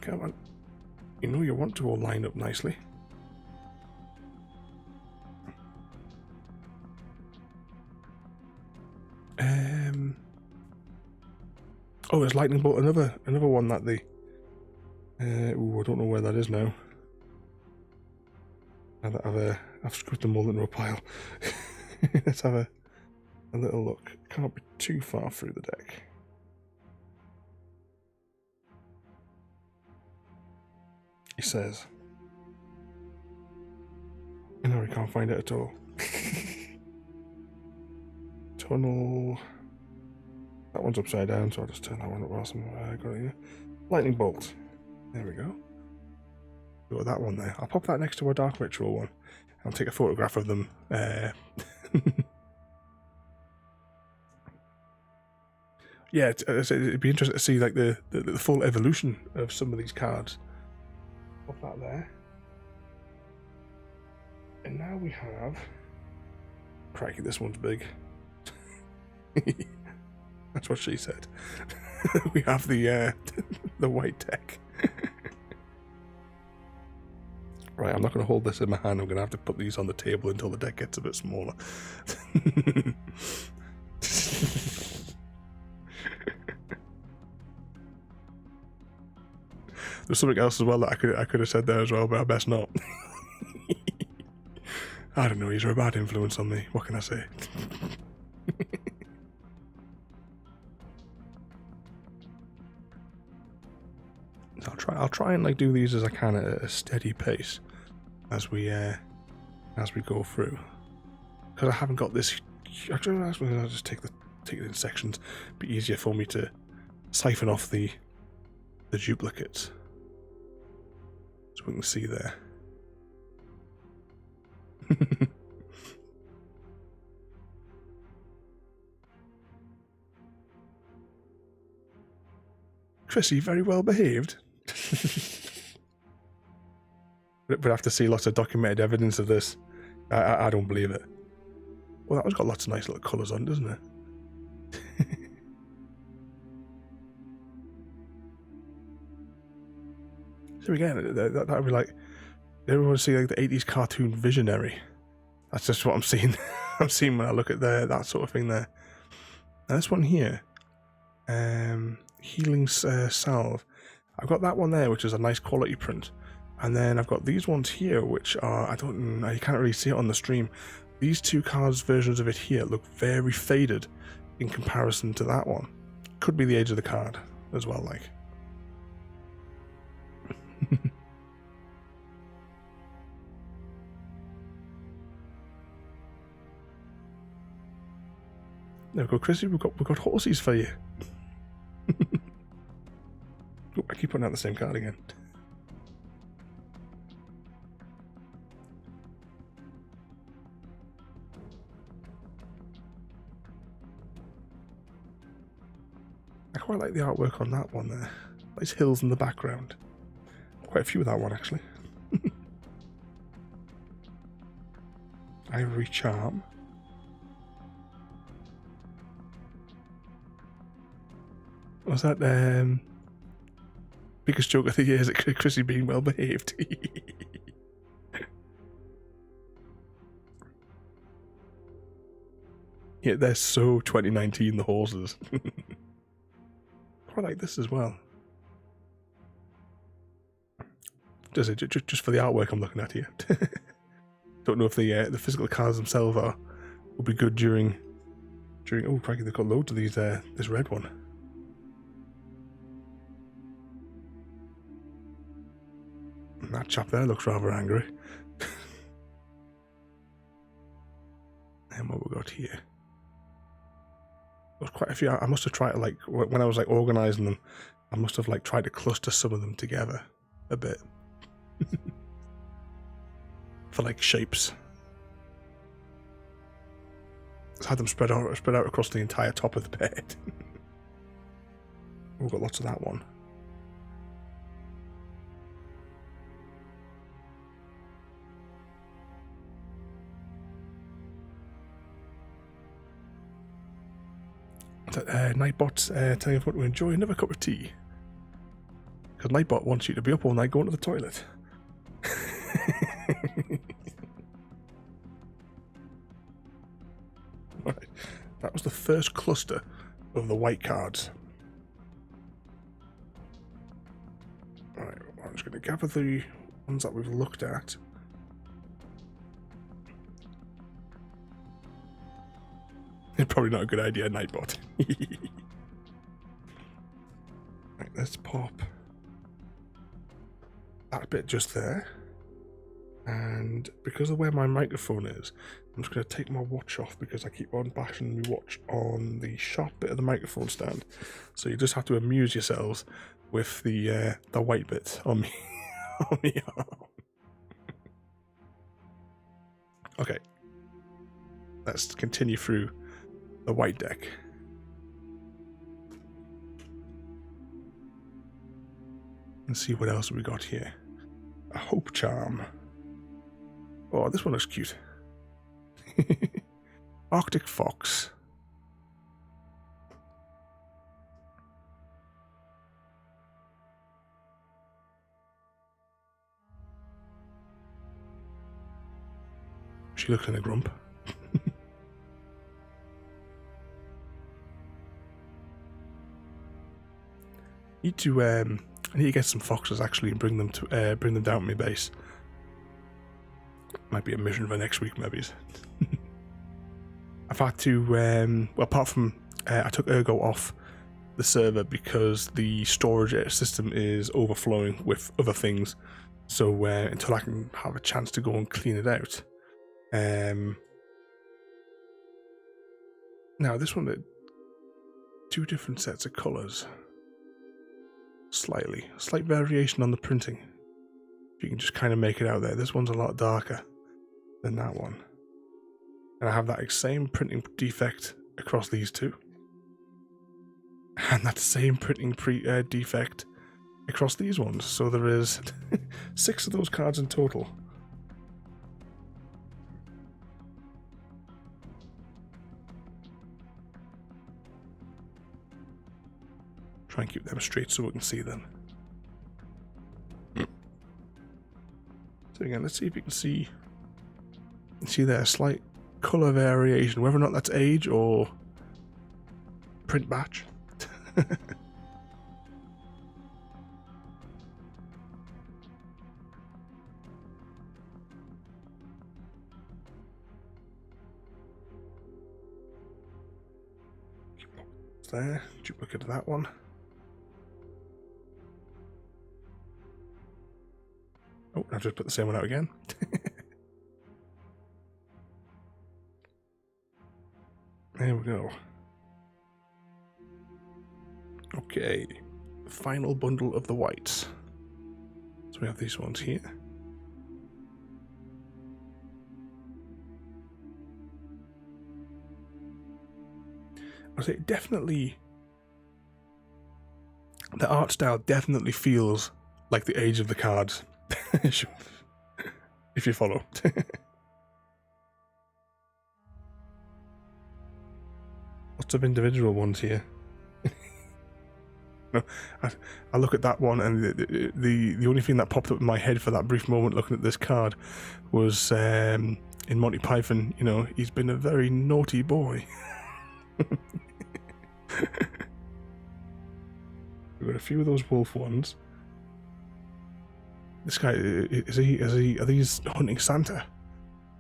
Come on. You know you want to all line up nicely. Oh, there's lightning bolt. Another one that the. Ooh, I don't know where that is now. I've screwed them all into a pile. Let's have a little look. Can't be too far through the deck. He says. No, we can't find it at all. Tunnel. That one's upside down, so I'll just turn that one up whilst I got it here. Lightning bolt. There we go. Got that one there. I'll pop that next to our Dark Ritual one. I'll take a photograph of them. Yeah, it'd be interesting to see like the full evolution of some of these cards. Pop that there. And now we have. Crikey, this one's big. That's what she said. We have the white deck. Right, I'm not going to hold this in my hand. I'm going to have to put these on the table until the deck gets a bit smaller. There's something else as well that I could have said there as well, but I best not. I don't know. He's a bad influence on me. What can I say? I'll try and like do these as I can at a steady pace as we go through, because I haven't got this. Actually, I'll just take it in sections. Be easier for me to siphon off the duplicates, so we can see there. Chrissy, very well behaved. But I have to see lots of documented evidence of this. I don't believe it. Well, that one's got lots of nice little colours on, doesn't it? So again, that would be like, everyone would see like the 80s cartoon visionary. That's just what I'm seeing. I'm seeing when I look at that sort of thing there. Now this one here, healing salve. I've got that one there, which is a nice quality print, and then I've got these ones here, which are you can't really see it on the stream. These two cards versions of it here look very faded in comparison to that one. Could be the age of the card as well, like. There we go, Chrissy. We've got horses for you. Oh, I keep putting out the same card again. I quite like the artwork on that one there. Nice hills in the background. Quite a few of that one actually. Ivory charm. Was that biggest joke of the year is Chrissy being well behaved? Yeah, they're so 2019, the horses. Quite like this as well. Does it just for the artwork I'm looking at here? Don't know if the physical cards themselves will be good during. Oh, crikey! They've got loads of these. This red one. And that chap there looks rather angry. And what we got here? There's quite a few. I must have tried to, like, when I was like organising them, I must have like tried to cluster some of them together a bit. For like shapes. Just had them spread out across the entire top of the bed. We've got lots of that one. Nightbot telling everyone to enjoy another cup of tea. Because Nightbot wants you to be up all night going to the toilet. Right. That was the first cluster of the white cards. Right, I'm just going to gather the ones that we've looked at. Probably not a good idea, Nightbot. Right, let's pop that bit just there. And because of where my microphone is, I'm just going to take my watch off because I keep on bashing my watch on the sharp bit of the microphone stand. So you just have to amuse yourselves with the white bit on me. On the arm. Okay, let's continue through the white deck. Let's see what else we got here. A hope charm. Oh, this one looks cute. Arctic fox. She looks in a grump. I need to get some foxes actually and bring them down to my base. Might be a mission for next week, maybe. I've had to, well, apart from I took Ergo off the server because the storage system is overflowing with other things. So until I can have a chance to go and clean it out. Now this one, two different sets of colours. Slight variation on the printing. You can just kind of make it out there. This one's a lot darker than that one. And I have that same printing defect across these two. And that same printing defect across these ones. So there is 6 of those cards in total. Try and keep them straight so we can see them. So again, let's see if you can see there a slight colour variation, whether or not that's age or print batch. There, duplicate of that one. Oh, I've just put the same one out again. There we go. Okay, final bundle of the whites. So we have these ones here. I say definitely, the art style definitely feels like the age of the cards. If you follow. Lots of individual ones here. No, I look at that one, and the only thing that popped up in my head for that brief moment looking at this card was in Monty Python, you know, he's been a very naughty boy. We've got a few of those wolf ones. This guy, are these hunting Santa?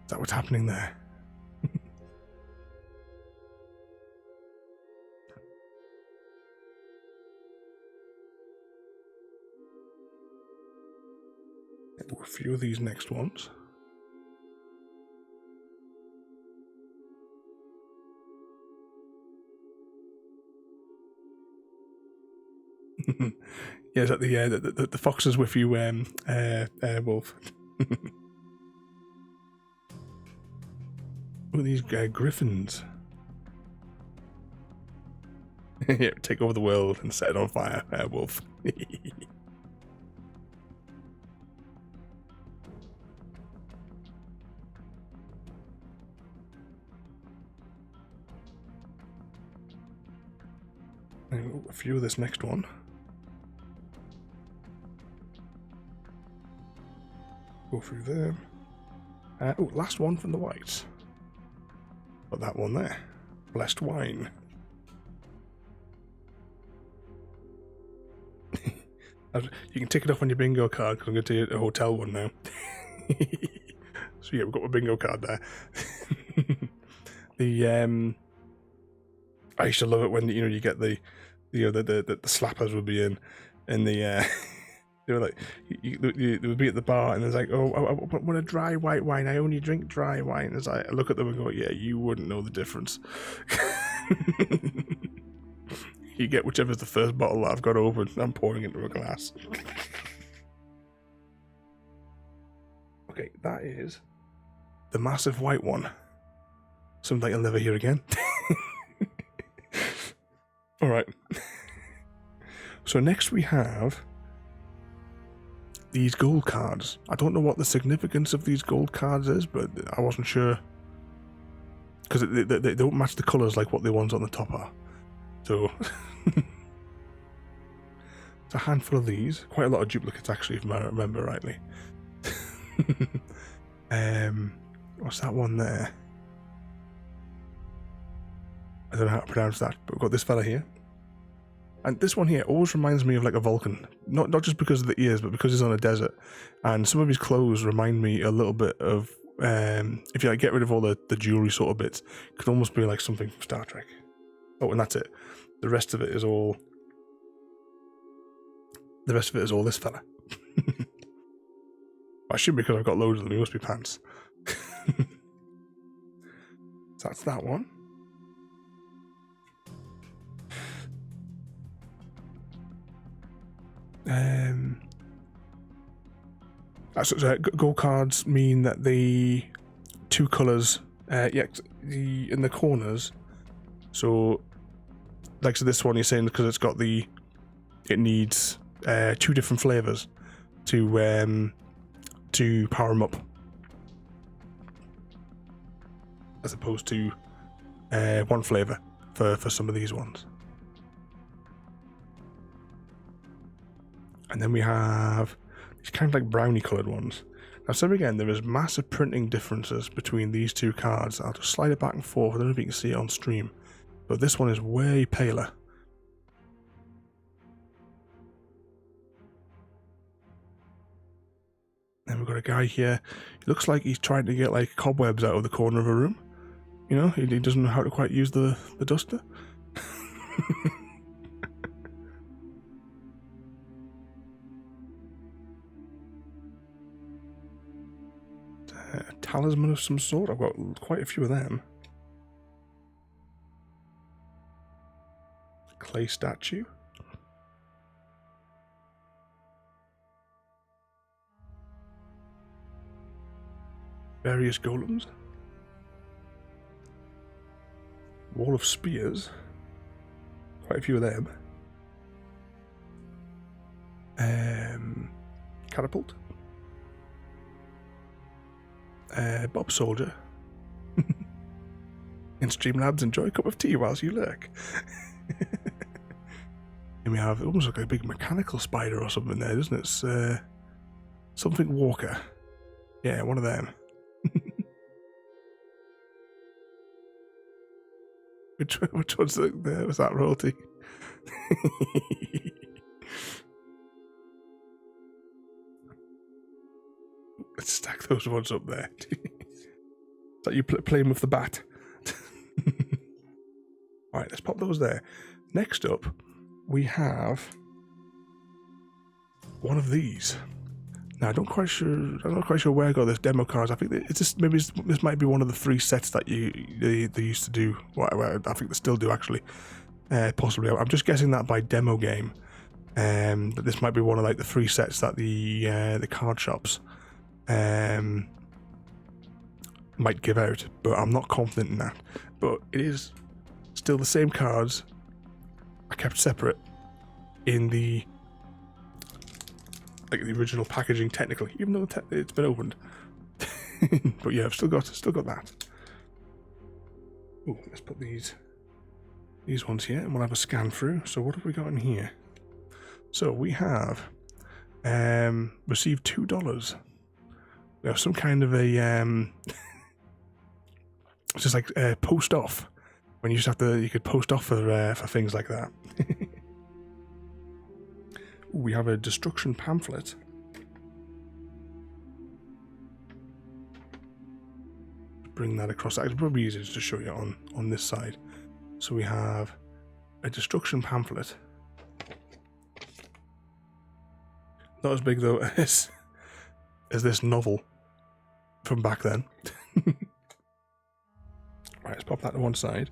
Is that what's happening there? A few of these next ones. Yeah, is that the foxes with you, Wolf? Look at these griffins. Yeah, take over the world and set it on fire, Wolf. A few of this next one. Go through them. Oh, last one from the whites. Got that one there. Blessed wine. You can tick it off on your bingo card because I'm going to take a hotel one now. So yeah, we've got a bingo card there. I used to love it when you get the slappers would be in the they were like they would be at the bar and it's like, oh, I want a dry white wine. I only drink dry wine. As I look at them and go, yeah, you wouldn't know the difference. You get whichever's the first bottle that I've got open. I'm pouring into a glass. Okay, that is the massive white one. Something you'll never hear again. Alright. So next we have these gold cards. I don't know what the significance of these gold cards is, but I wasn't sure. Because they don't match the colours like what the ones on the top are. So, it's a handful of these. Quite a lot of duplicates actually, if I remember rightly. What's that one there? I don't know how to pronounce that, but we've got this fella here. And this one here always reminds me of like a Vulcan. Not just because of the ears, but because he's on a desert. And some of his clothes remind me a little bit of, if you like get rid of all the jewelry sort of bits, it could almost be like something from Star Trek. Oh, and that's it. The rest of it is all this fella. I assume because I've got loads of them, he must be pants. So that's that one. So gold cards mean that the two colours, in the corners. So, like so, this one you're saying because it needs two different flavours to power them up, as opposed to one flavour for some of these ones. And then we have these kind of like brownie coloured ones. Now, so again, there is massive printing differences between these two cards. I'll just slide it back and forth. I don't know if you can see it on stream, but this one is way paler. Then we've got a guy here. He looks like he's trying to get like cobwebs out of the corner of a room. You know, he doesn't know how to quite use the duster. A talisman of some sort. I've got quite a few of them. Clay statue. Various golems. Wall of spears. Quite a few of them. Catapult. Bob Soldier. In Streamlabs, enjoy a cup of tea whilst you lurk. And we have almost like a big mechanical spider or something there, doesn't it? It's something Walker. Yeah, one of them. Which one's was that royalty? Let's stack those ones up there. Is that you playing with the bat? Alright, let's pop those there. Next up, we have one of these. Now, I'm not quite sure where I got this demo cards. I think it's just maybe this might be one of the 3 sets that they used to do. Well, I think they still do actually. Possibly, I'm just guessing that by demo game. That this might be one of like the 3 sets that the card shops might give out, but I'm not confident in that. But it is still the same cards. I kept separate in the original packaging, technically, even though it's been opened. But yeah, I've still got that. Oh, let's put these ones here, and we'll have a scan through. So what have we got in here? So we have received $2. We have some kind of a it's just like post off, when you just have to, you could post off for things like that. We have a destruction pamphlet. Bring that across. It's probably easier to show you on this side. So we have a destruction pamphlet. Not as big though as this novel from back then. Right, let's pop that to one side.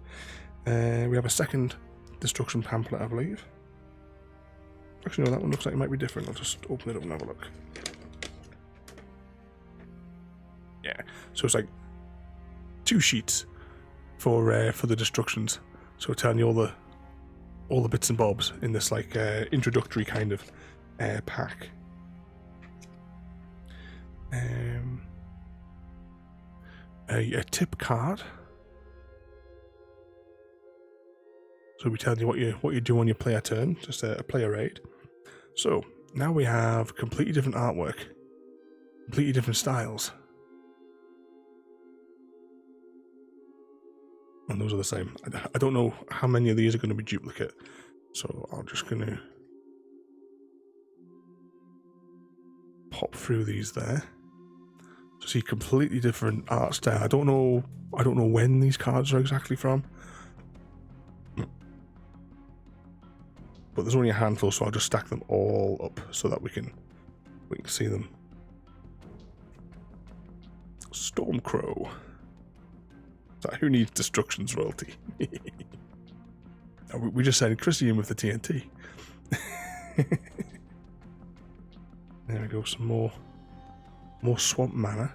We have a second destruction pamphlet, I believe. Actually, no, that one looks like it might be different. I'll just open it up and have a look. Yeah, so it's like 2 sheets for the destructions. So telling you all the bits and bobs in this like introductory kind of pack. A tip card. So we tell you what you do on your player turn, just a player aid. So now we have completely different artwork, completely different styles, and those are the same. I don't know how many of these are going to be duplicate, so I'm just going to pop through these there. So see, completely different art style. I don't know when these cards are exactly from. But there's only a handful, so I'll just stack them all up so that we can see them. Stormcrow. Who needs destruction's royalty? We just sent Chrissy in with the TNT. There we go. Some more swamp mana.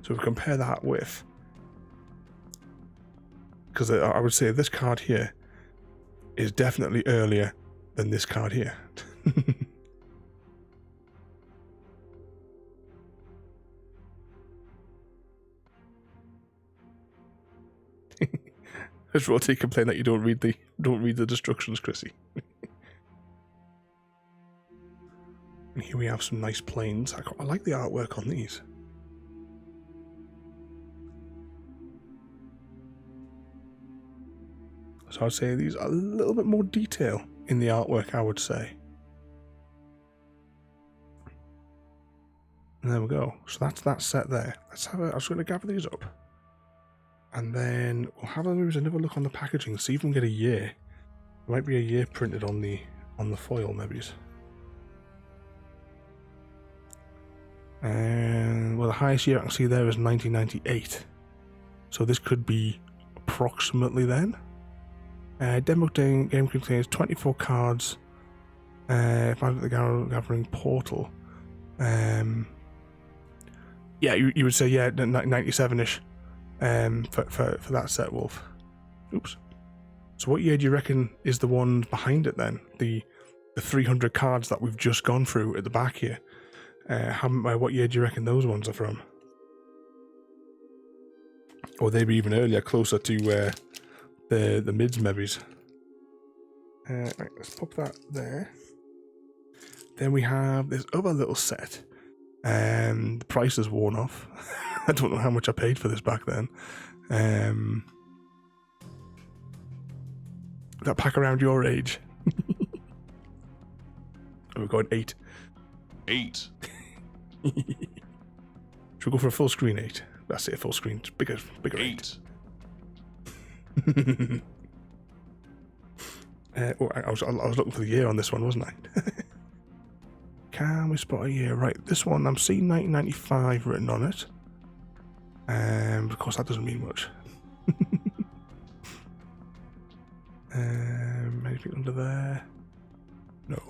So we compare that with, because I would say this card here is definitely earlier than this card here. Has Rotti complained that you don't read the destructions, Chrissy? And here we have some nice planes. I like the artwork on these. So I'd say these are a little bit more detail in the artwork, I would say. And there we go. So that's that set there. I'm just going to gather these up. And then we'll have another look on the packaging, see if we can get a year. There might be a year printed on the foil, maybe. And well, the highest year I can see there is 1998. So this could be approximately then. Demo game contains 24 cards. Found at the Gathering Portal. Yeah, you would say, yeah, 97-ish for that set, Wolf. Oops. So what year do you reckon is the one behind it then? The 300 cards that we've just gone through at the back here. What year do you reckon those ones are from? Or maybe even earlier, closer to the mids, maybe. Right, let's pop that there. Then we have this other little set. The price is worn off. I don't know how much I paid for this back then. that pack around your age. Oh, we're going 8. 8. Should we go for a full screen 8? That's it, full screen. It's bigger 8. 8. I was looking for the year on this one, wasn't I? Can we spot a year? Right, this one, I'm seeing 1995 written on it. Of course, that doesn't mean much. Anything under there? No.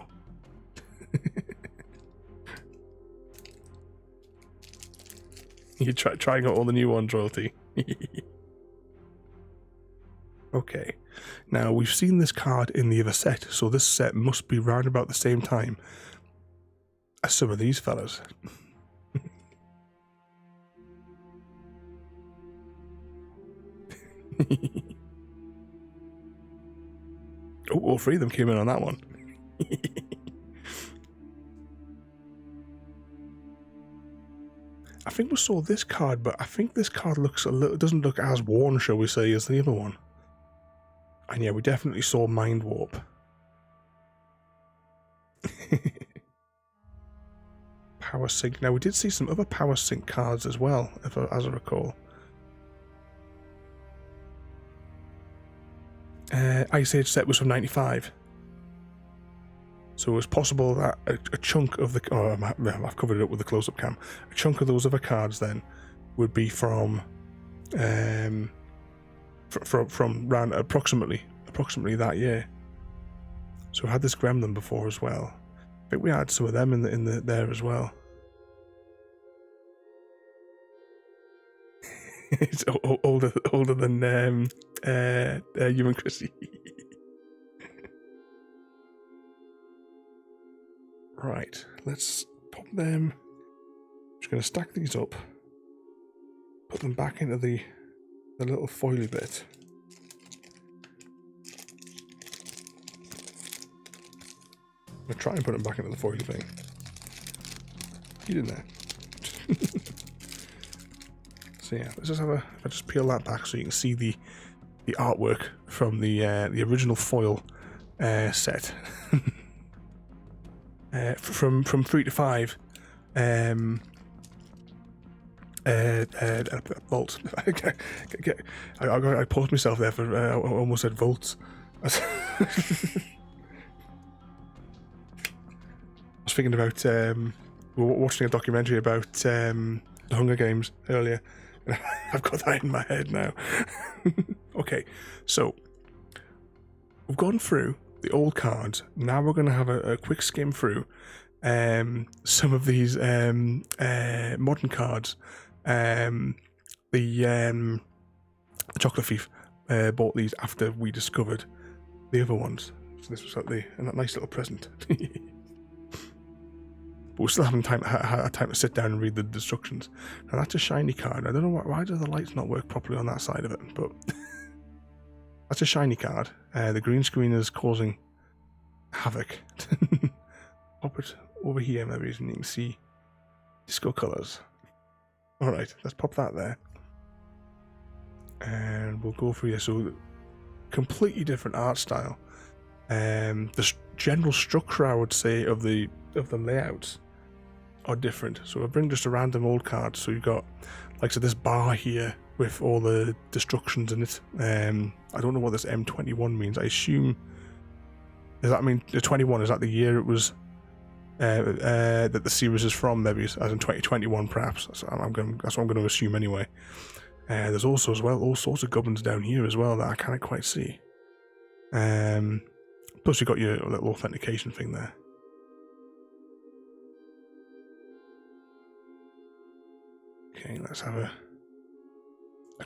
You're trying out all the new ones, royalty. Okay. Now, we've seen this card in the other set, so this set must be round about the same time as some of these fellas. Oh, all 3 of them came in on that one. I think we saw this card, but I think this card looks doesn't look as worn, shall we say, as the other one. And yeah, we definitely saw Mind Warp. Power Sync. Now, we did see some other Power Sync cards as well, as I recall. Ice Age set was from 95. So it was possible that a chunk of the... Oh, I've covered it up with the close-up cam. A chunk of those other cards then would be from around approximately that year. So we had this Gremlin before as well. I think we had some of them in the there as well. It's older than Human Chrissy. Right, let's pop them. Just going to stack these up, put them back into the little foily bit. I'm going to try and put them back into the foily thing. Get in there. So yeah, let's just have if I just peel that back so you can see the artwork from the original foil set. From 3 to 5. Volts. I paused myself there for I almost said volts. I was thinking about we were watching a documentary about the Hunger Games earlier. I've got that in my head now. Okay, so we've gone through the old cards. Now we're going to have a quick skim through some of these modern cards. The Chocolate Thief bought these after we discovered the other ones. So this was like a nice little present. But we still haven't had time to sit down and read the instructions. Now that's a shiny card. I don't know why do the lights not work properly on that side of it, but that's a shiny card. The green screen is causing havoc. Pop it over here maybe and you can see disco colours. Alright, let's pop that there. And we'll go through here. So completely different art style. The general structure, I would say, of the layouts are different. So I'll bring just a random old card. So you've got, like, so this bar here with all the destructions in it. I don't know what this M21 means. I assume, does that mean the 21? Is that the year it was that the series is from? Maybe as in 2021, perhaps. That's what I'm going to assume anyway. There's also as well all sorts of goblins down here as well that I can't quite see. Plus you've got your little authentication thing there. Okay, let's have a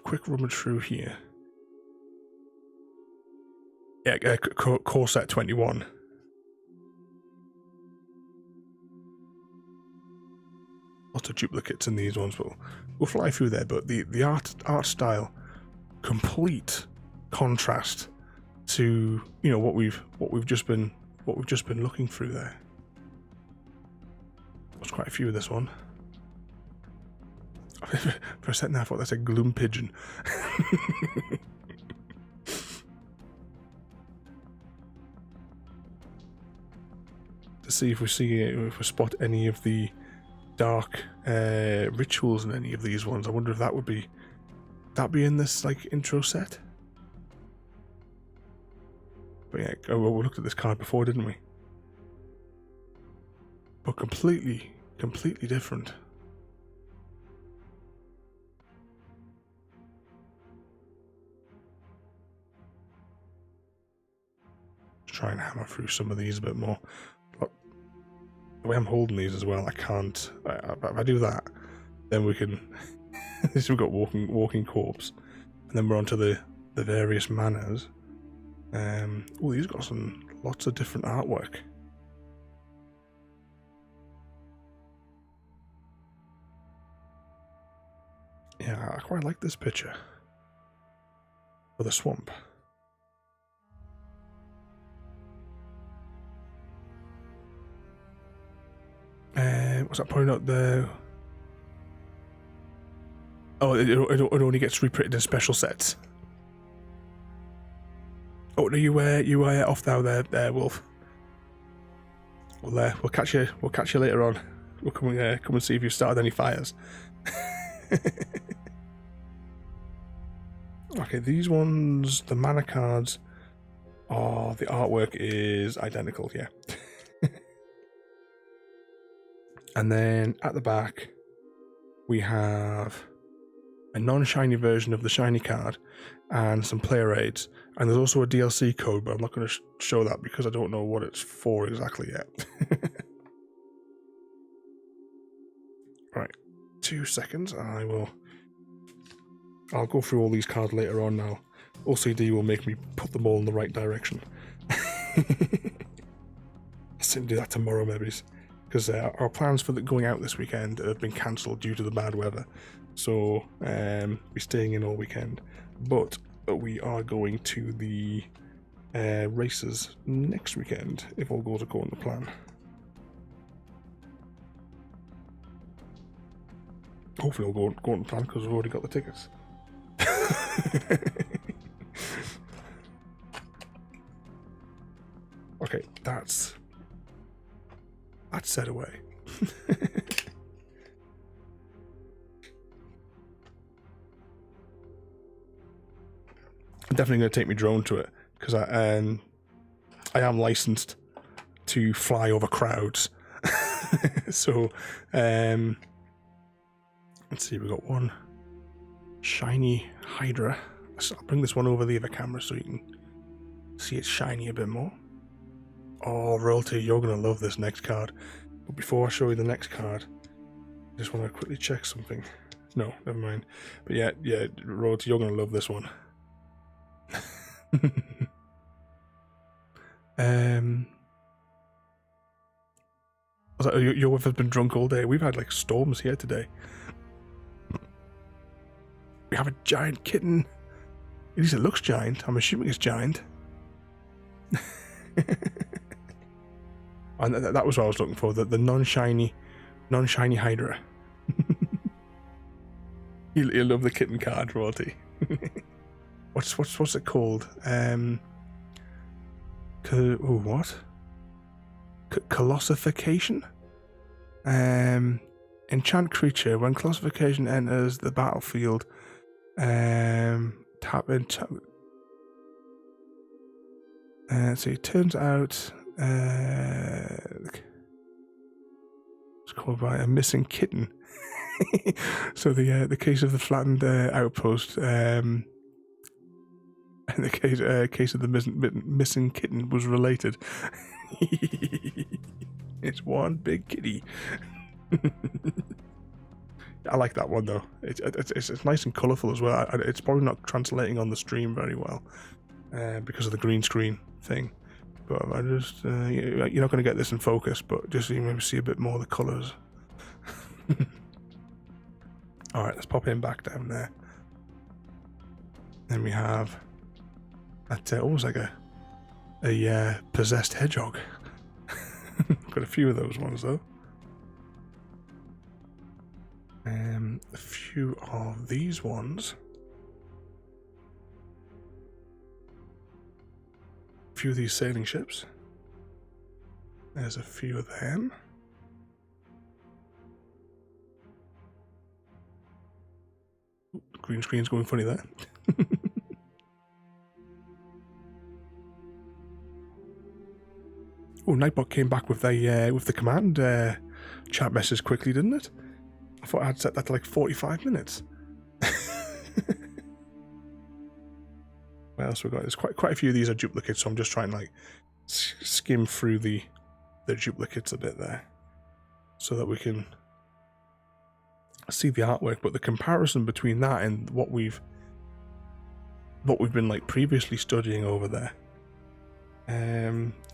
quick rummage through here. Yeah, core set 21. Lots of duplicates in these ones, but we'll fly through there. But the art style, complete contrast to what we've just been looking through there. There's quite a few of this one. For a second there, I thought that's a gloom pigeon. see if we spot any of the dark rituals in any of these ones. I wonder if that would be in this like intro set. But yeah, well, we looked at this card before, didn't we? But completely different. Try and hammer through some of these a bit more. But the way I'm holding these as well, I can't. If I do that, then we can. We've got walking corpse, and then we're onto the various manners. Oh, these got lots of different artwork. Yeah, I quite like this picture for the swamp. What's that pointing out there? Oh, it only gets reprinted in special sets. Oh no, you off now there, Wolf. We'll catch you later on. We'll come and see if you've started any fires. Okay, these ones, the mana cards. Oh, the artwork is identical, yeah. And then at the back, we have a non-shiny version of the shiny card and some player aids. And there's also a DLC code, but I'm not going to show that because I don't know what it's for exactly yet. Right, 2 seconds, and I'll go through all these cards later on now. OCD will make me put them all in the right direction. I'll sit and do that tomorrow, maybe. Because our plans for going out this weekend have been cancelled due to the bad weather. So, we're staying in all weekend. But we are going to the races next weekend, if all goes according to plan. Hopefully it'll go according to plan, because we've already got the tickets. Okay, that's set away. I'm definitely going to take my drone to it, because I am licensed to fly over crowds. So let's see, we've got one shiny Hydra. I'll bring this one over the other camera so you can see it shiny a bit more. Oh, Royalty, you're going to love this next card. But before I show you the next card, I just want to quickly check something. No, never mind. But yeah, Royalty, you're going to love this one. I was like, your wife has been drunk all day. We've had like storms here today. We have a giant kitten. At least it looks giant. I'm assuming it's giant. And that was what I was looking for. The non-shiny Hydra. You'll love the kitten card, Royalty. What's it called? What? Colossification? Enchant creature. When colossification enters the battlefield, tap in. So it turns out it's called by a missing kitten. So the case of the flattened outpost, and the case of the missing kitten was related. It's one big kitty. I like that one though. It's nice and colourful as well. It's probably not translating on the stream very well because of the green screen thing. But I just you're not going to get this in focus, but just so you maybe see a bit more of the colours. All right, let's pop him back down there. Then we have that almost like a possessed hedgehog. Got a few of those ones though. A few of these ones. A few of these sailing ships. There's a few of them. Ooh, the green screen's going funny there. Oh, Nightbot came back with the command chat message quickly, didn't it? I thought I'd set that to like 45 minutes. What else we got? There's quite a few of these are duplicates, so I'm just trying to like skim through the duplicates a bit there, so that we can see the artwork. But the comparison between that and what we've been like previously studying over there.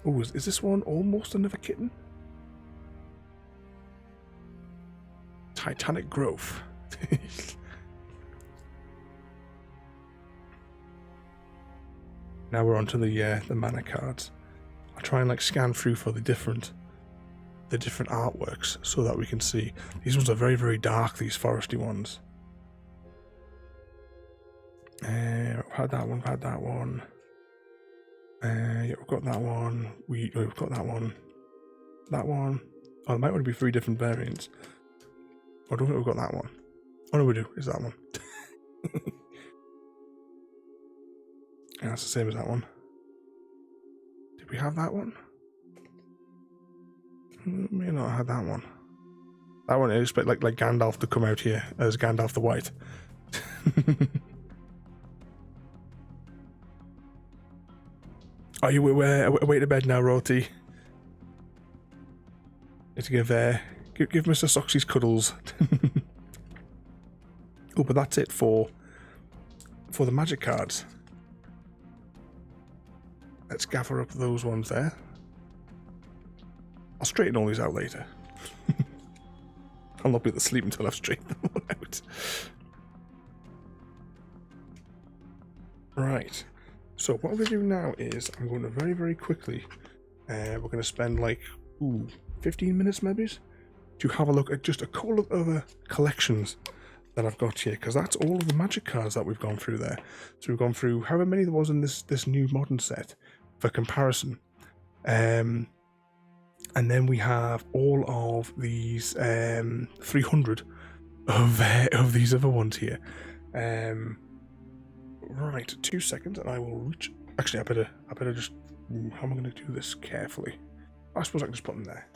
Oh, is this one almost another kitten? Titanic Growth. Now we're onto the mana cards. I'll try and like scan through for the different artworks so that we can see. These ones are very, very dark, these foresty ones. We've had that one, yeah, we've got that one. We've got that one. That one. Oh, there might only be 3 different variants. I don't think we've got that one. Oh no, we do. Is that one? Yeah, that's the same as that one. Did we have that one? May not have had that one. That one, I expect like Gandalf to come out here as Gandalf the White. Are you away to bed now, Roti? Need to give Mr. Soxy's cuddles. Oh, but that's it for the magic cards. Let's gather up those ones there. I'll straighten all these out later. I'll not be able to sleep until I've straightened them all out. Right. So what we're going to do now is I'm going to very, very quickly, we're going to spend like 15 minutes maybe to have a look at just a couple of other collections that I've got here, because that's all of the magic cards that we've gone through there. So we've gone through however many there was in this new modern set for comparison. And then we have all of these 300 of these other ones here. Right, 2 seconds and I will reach. Actually, I better just. How am I going to do this carefully? I suppose I can just put them there.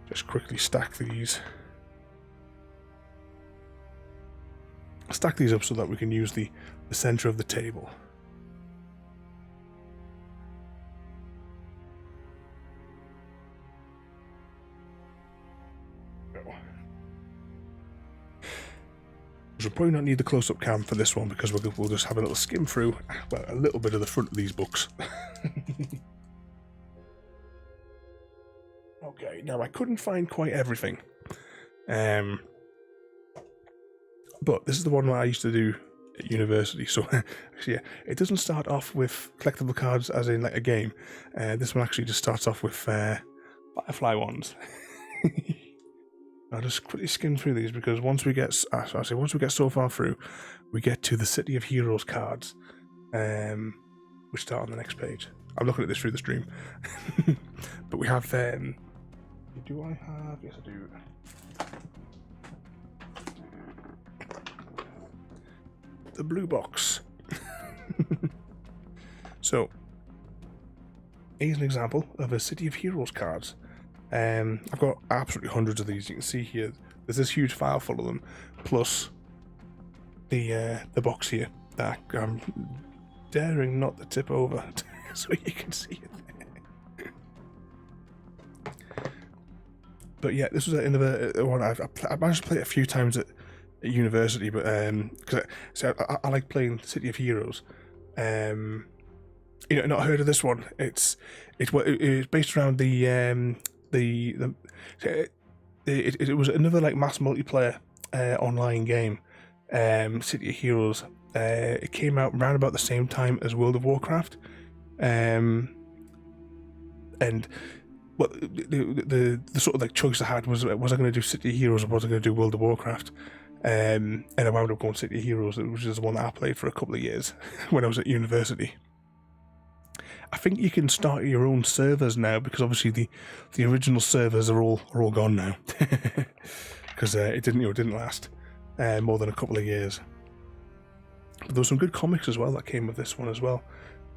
Just quickly stack these. Stack these up so that we can use the center of the table. We'll probably not need the close-up cam for this one because we'll just have a little skim through, well, a little bit of the front of these books. Okay, now I couldn't find quite everything, but this is the one that I used to do at university. So actually, yeah, it doesn't start off with collectible cards as in like a game. This one actually just starts off with firefly ones. I'll just quickly skim through these because once we get so far through, we get to the City of Heroes cards, which start on the next page. I'm looking at this through the stream, but we have. Do I have? Yes, I do. The blue box. So, here's an example of a City of Heroes cards. I've got absolutely hundreds of these. You can see here, there's this huge file full of them, plus the box here that I'm daring not to tip over so you can see it there. But yeah, this was another one I managed to play it a few times at university, but because I like playing City of Heroes. You know, not heard of this one. It's based around it was another like mass multiplayer online game, City of Heroes. It came out around about the same time as World of Warcraft, and well, the sort of like choice I had was I going to do City of Heroes or was I going to do World of Warcraft? And I wound up going City of Heroes, which is the one that I played for a couple of years when I was at university. I think you can start your own servers now because obviously the original servers are all gone now because it didn't last more than a couple of years. But there were some good comics as well that came with this one as well.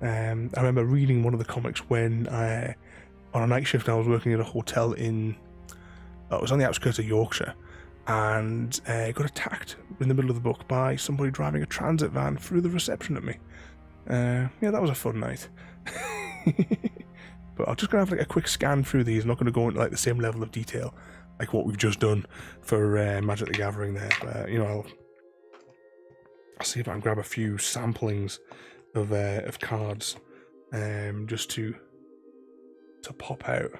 I remember reading one of the comics when on a night shift I was working at a hotel it was on the outskirts of Yorkshire, and got attacked in the middle of the book by somebody driving a transit van through the reception at me. Yeah, that was a fun night. But I'm just gonna have like a quick scan through these. I'm not gonna go into like the same level of detail like what we've just done for Magic the Gathering there. But I'll see if I can grab a few samplings of cards, just to pop out,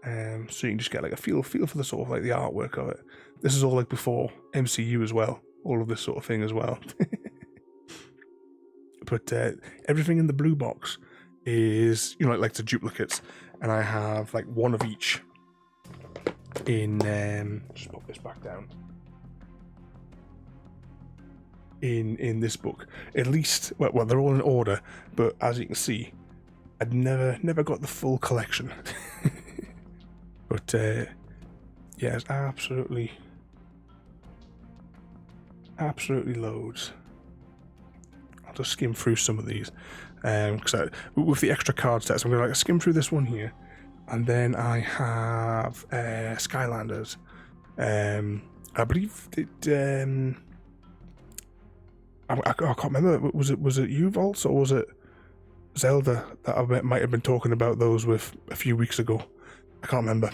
so you can just get like a feel for the sort of like the artwork of it. This is all like before MCU as well, all of this sort of thing as well. But everything in the blue box is like the duplicates, and I have like one of each in just pop this back down in this book. At least well they're all in order, but as you can see I'd never got the full collection. But yeah, it's absolutely loads. I'll just skim through some of these because with the extra card sets I'm going to like skim through this one here, and then I have Skylanders. I believe it I can't remember, was it you, Volts, or was it Zelda that I might have been talking about those with a few weeks ago? I can't remember.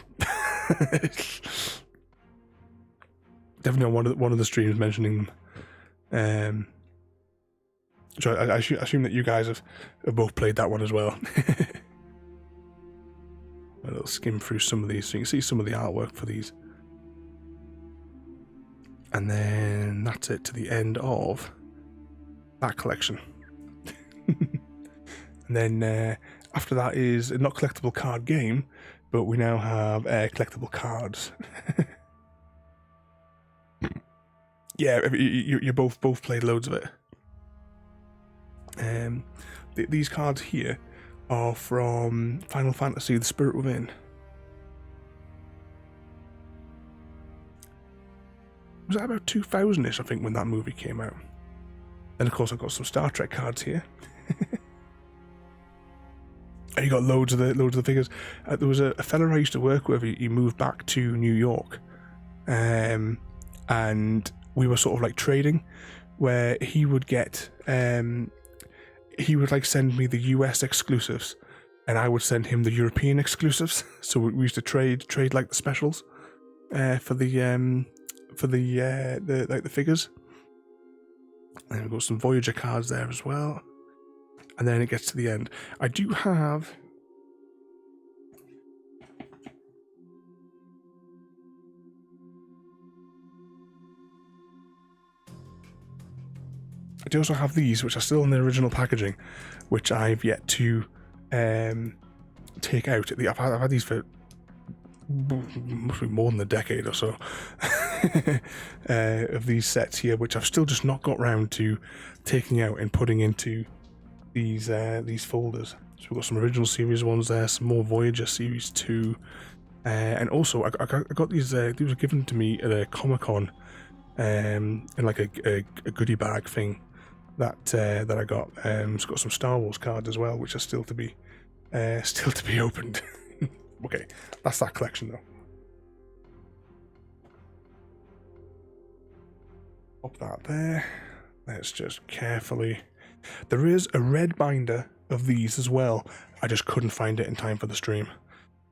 Definitely on one of the streams mentioning them. So I assume that you guys have both played that one as well. A little skim through some of these so you can see some of the artwork for these. And then that's it to the end of that collection. And then after that is not collectible card game, but we now have collectible cards. Yeah, you both played loads of it. These cards here are from Final Fantasy: The Spirit Within. Was that about 2000-ish, I think, when that movie came out? Then of course I've got some Star Trek cards here. And you got loads of the figures. There was a fella I used to work with. He moved back to New York, and we were sort of like trading, where he would get he would like send me the US exclusives, and I would send him the European exclusives. So we used to trade like the specials for the figures. And we've got some Voyager cards there as well. And then it gets to the end. I do have also have these, which are still in the original packaging, which I've yet to take out. I've had these for must be more than a decade or so. Of these sets here, which I've still just not got round to taking out and putting into these folders. So we've got some original series ones there, some more Voyager series 2, and also I got these. These were given to me at a Comic-Con, in like a goodie bag thing that I got. It's got some Star Wars cards as well, which are still to be opened. Okay, that's that collection though. Pop that there. Let's just carefully. There is a red binder of these as well. I just couldn't find it in time for the stream.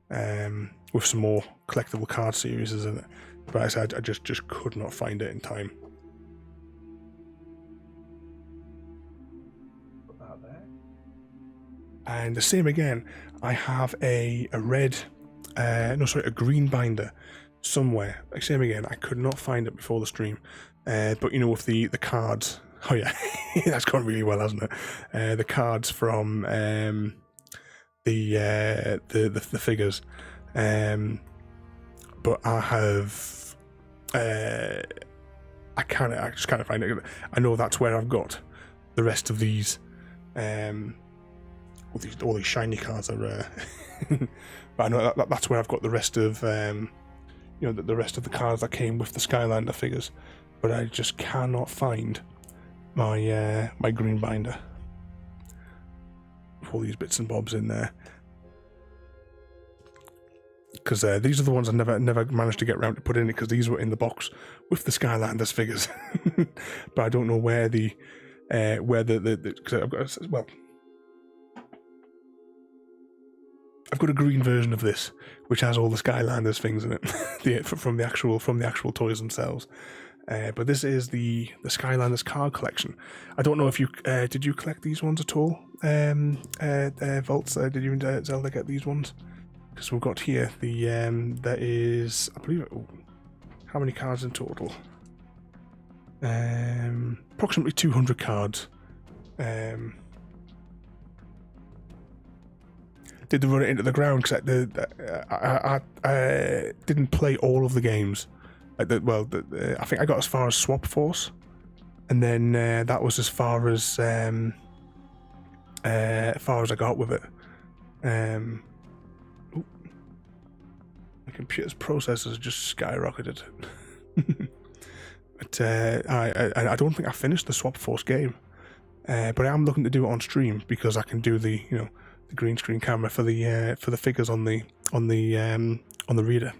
With some more collectible card series in it. But I said I just could not find it in time. Put that there. And the same again. I have a green binder somewhere. Same again. I could not find it before the stream. But with the cards. Oh yeah, that's gone really well, hasn't it? The cards from the figures, but I have I just kind of find it. I know that's where I've got the rest of these. All these shiny cards are, but I know that's where I've got the rest of the rest of the cards that came with the Skylander figures. But I just cannot find my my green binder. All these bits and bobs in there, because these are the ones I never managed to get around to put in it, because these were in the box with the Skylanders figures. But I don't know where the because I've got, well, I've got a green version of this which has all the Skylanders things in it, from the actual toys themselves. But this is the Skylanders card collection. I don't know if you did you collect these ones at all, Volts? Did you and Zelda get these ones? Because we've got here the there is, I believe, how many cards in total? Approximately 200 cards. Did they run it into the ground? Because I didn't play all of the games. I think I got as far as Swap Force, and then that was as far as I got with it. My computer's processors just skyrocketed. But I don't think I finished the Swap Force game, but I am looking to do it on stream, because I can do the the green screen camera for the figures on the reader.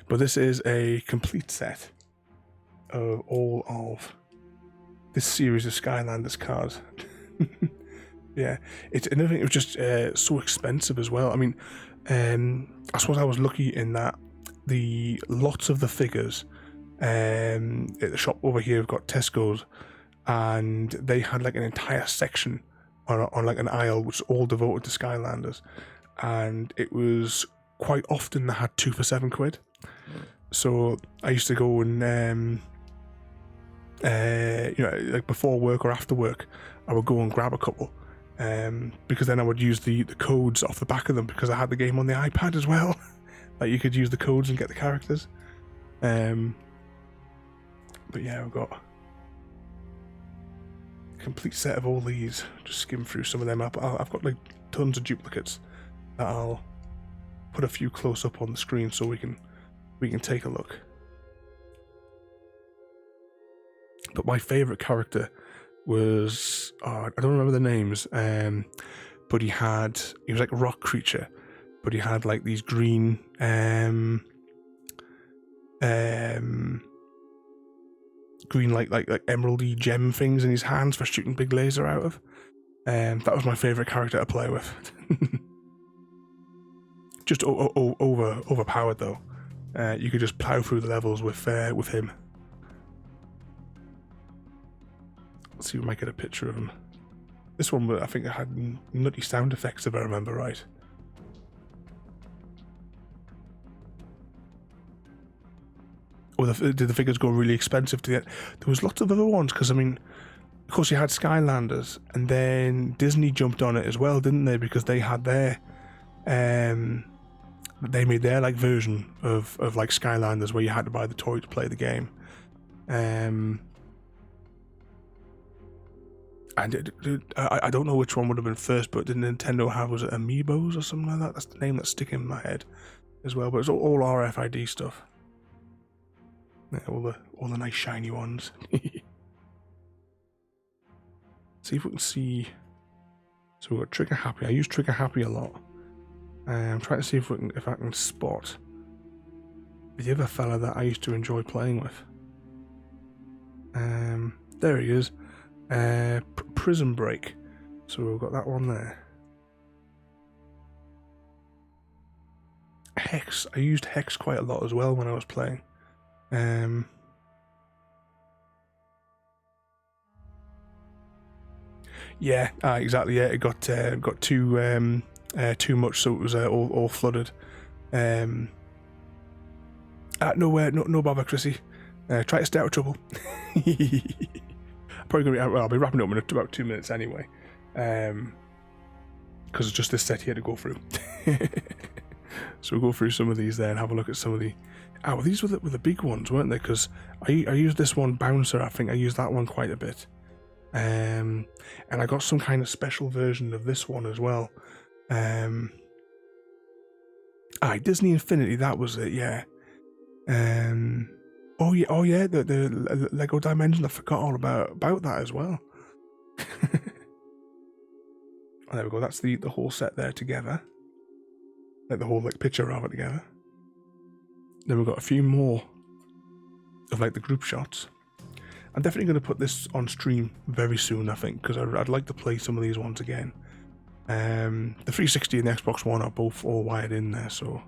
But this is a complete set of all of this series of Skylanders cards. Yeah, it's another thing. It was just so expensive as well. I mean, I suppose I was lucky in that the lots of the figures at the shop over here, we've got Tesco's, and they had like an entire section on like an aisle which is all devoted to Skylanders, and it was quite often they had 2 for £7. So I used to go and like before work or after work, I would go and grab a couple, because then I would use the codes off the back of them, because I had the game on the iPad as well. Like, you could use the codes and get the characters. But yeah, I've got a complete set of all these. Just skim through some of them up. I've got like tons of duplicates that I'll put a few close up on the screen so we can take a look. But my favourite character was, I don't remember the names, but he was like a rock creature, but he had like these green green like emeraldy gem things in his hands for shooting big laser out of. That was my favourite character to play with. Just overpowered though. You could just plow through the levels with him. Let's see if we might get a picture of him. This one, I think, it had nutty sound effects, if I remember right. Or did the figures go really expensive to get? There was lots of other ones, because I mean, of course you had Skylanders, and then Disney jumped on it as well, didn't they? Because they had their they made their like version of like Skylanders, where you had to buy the toy to play the game. And I don't know which one would have been first, but did Nintendo have, was it Amiibos or something like that? That's the name that's sticking in my head as well. But it's all RFID stuff. Yeah, all the nice shiny ones. See if we can see. So we've got Trigger Happy. I use Trigger Happy a lot. I'm trying to see if I can spot the other fella that I used to enjoy playing with. There he is. Prison Break. So we've got that one there. Hex. I used Hex quite a lot as well when I was playing. Yeah, exactly. Yeah, it got too much, so it was all flooded. No bother, Chrissy. Try to stay out of trouble. Probably gonna be. Well, I'll be wrapping up in about 2 minutes anyway. because it's just this set here to go through. So we'll go through some of these there and have a look at some of the... Oh, these were the big ones, weren't they? Because I used this one, Bouncer, I think I used that one quite a bit. And I got some kind of special version of this one as well. Disney Infinity, that was it, yeah. Oh yeah, the Lego Dimension, I forgot all about that as well. Oh, there we go, that's the whole set there together. Like the whole picture of it together. Then we've got a few more of the group shots. I'm definitely going to put this on stream very soon, I think, because I'd like to play some of these ones again. The 360 and the Xbox One are both all wired in there, so...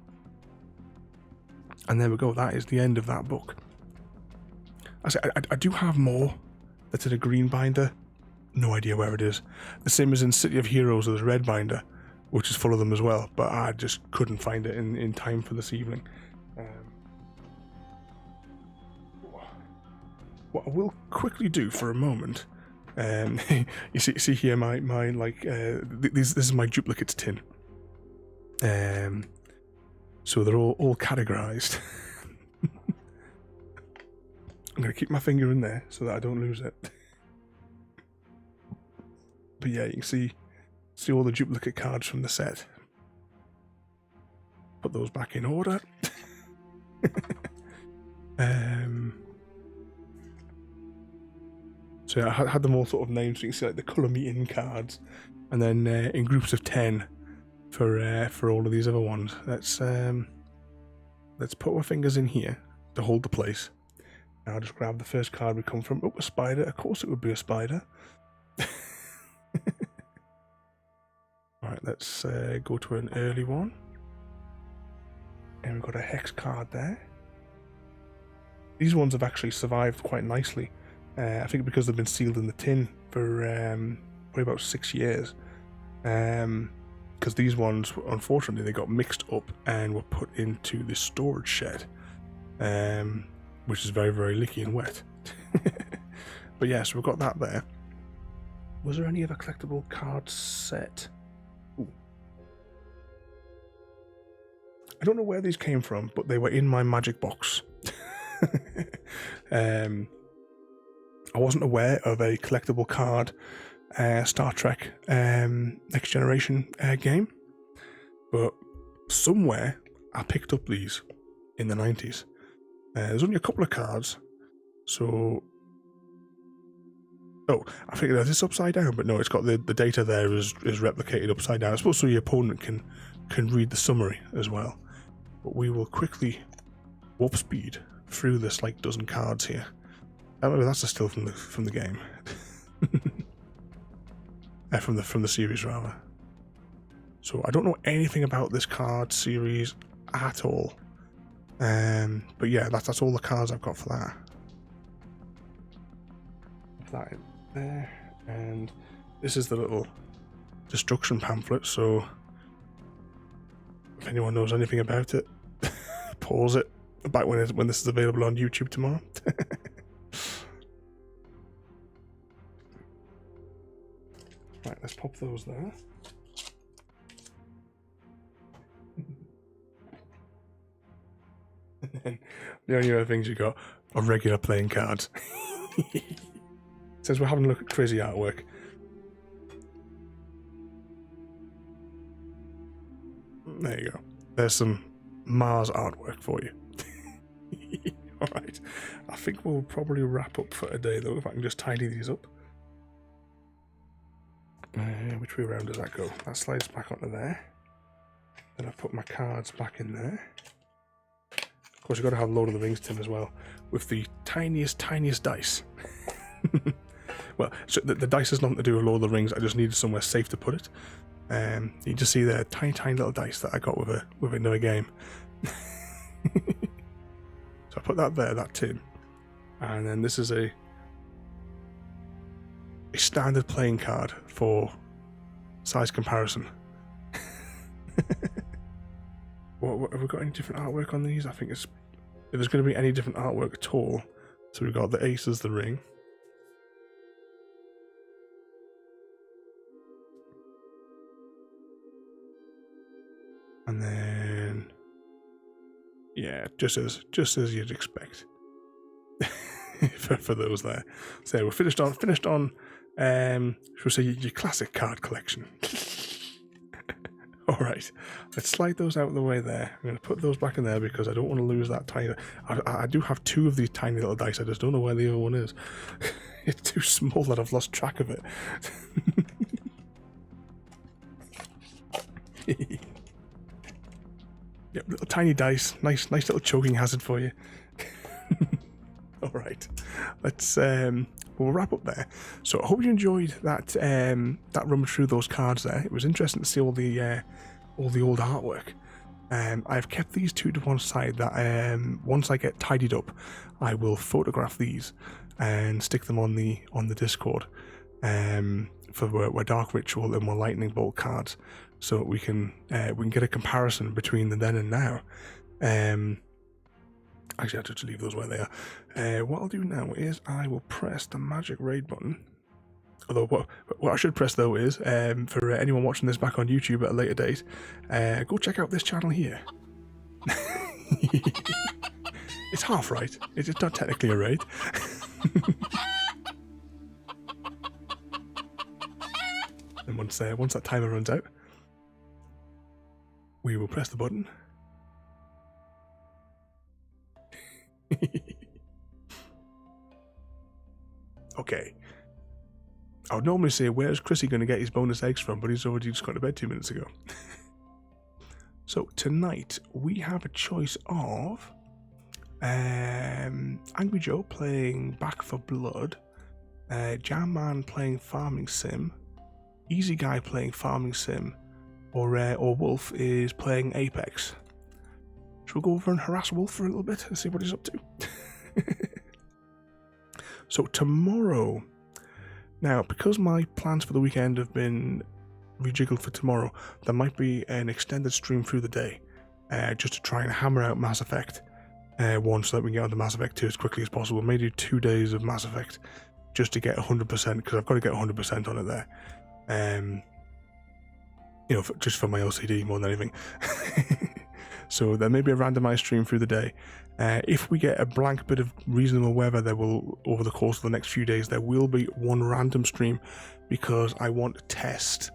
And there we go, that is the end of that book. I do have more that's in a green binder. No idea where it is. The same as in City of Heroes, there's a red binder, which is full of them as well, but I just couldn't find it in time for this evening. What I will quickly do for a moment, you see here my this is my duplicates tin. So they're all categorized. I'm gonna keep my finger in there so that I don't lose it. But yeah, you can see all the duplicate cards from the set. Put those back in order. So yeah, I had them all sort of named, so you can see the colour me in cards, and then in groups of 10 for all of these other ones. Let's put our fingers in here to hold the place. Now I'll just grab the first card we come from. Oh, a spider. Of course it would be a spider. Alright, let's go to an early one. And we've got a hex card there. These ones have actually survived quite nicely. I think because they've been sealed in the tin for probably about 6 years. Because these ones, unfortunately, they got mixed up and were put into the storage shed. Which is very, very leaky and wet. But yeah, so we've got that there. Was there any other collectible card set? Ooh. I don't know where these came from, but they were in my magic box. I wasn't aware of a collectible card Star Trek Next Generation game, but somewhere I picked up these in the 90s. There's only a couple of cards, so... Oh, I think that is upside down, but no, it's got the data there is replicated upside down. I suppose so your opponent can read the summary as well. But we will quickly warp speed through this dozen cards here. Maybe that's a still from the game. from the series rather. So I don't know anything about this card series at all. But yeah, that's all the cards I've got for that. Put that in there, and this is the little destruction pamphlet. So if anyone knows anything about it, pause it. Back when this is available on YouTube tomorrow. Right, let's pop those there. And then the only other things you got are regular playing cards. Since we're having a look at crazy artwork. There you go. There's some Mars artwork for you. Alright. I think we'll probably wrap up for today though, if I can just tidy these up. Which way around does that go? That slides back onto there. Then I've put my cards back in there. Of course, you've got to have Lord of the Rings tin as well, with the tiniest dice. Well, so the dice has nothing to do with Lord of the Rings. I just needed somewhere safe to put it. You just see the tiny little dice that I got with another game. So I put that there, that tin, and then this is a standard playing card for size comparison. What have we got any different artwork on these? I think if there's going to be any different artwork at all. So we've got the ace as the ring. Yeah, just as you'd expect. for those there. So we're finished on should we say your classic card collection. Alright, let's slide those out of the way there. I'm going to put those back in there because I don't want to lose that tiny... I do have two of these tiny little dice, I just don't know where the other one is. It's too small that I've lost track of it. Yep, little tiny dice, nice little choking hazard for you. Alright, let's we'll wrap up there. So I hope you enjoyed that that run through those cards there. It was interesting to see all the old artwork. I've kept these two to one side that once I get tidied up, I will photograph these and stick them on the Discord for my Dark Ritual and my Lightning Bolt cards, so we can get a comparison between the then and now. Actually, I'll just leave those where they are. What I'll do now is I will press the magic raid button. Although what I should press though is, for anyone watching this back on YouTube at a later date, go check out this channel here. It's half right. It's not technically a raid. And once that timer runs out, we will press the button. Okay. I would normally say, where's Chrissy going to get his bonus eggs from? But he's already just got to bed 2 minutes ago. So tonight we have a choice of Angry Joe playing Back for Blood, Jam Man playing Farming Sim, Easy Guy playing Farming Sim, or Wolf is playing Apex. Should we go over and harass Wolf for a little bit and see what he's up to? So tomorrow, now because my plans for the weekend have been rejiggled for tomorrow, there might be an extended stream through the day, just to try and hammer out Mass Effect 1 so that we can get on to Mass Effect 2 as quickly as possible. Maybe 2 days of Mass Effect just to get 100%, because I've got to get 100% on it there. You know, just for my OCD more than anything. So there may be a randomized stream through the day. If we get a blank bit of reasonable weather, there will, over the course of the next few days, there will be one random stream, because I want to test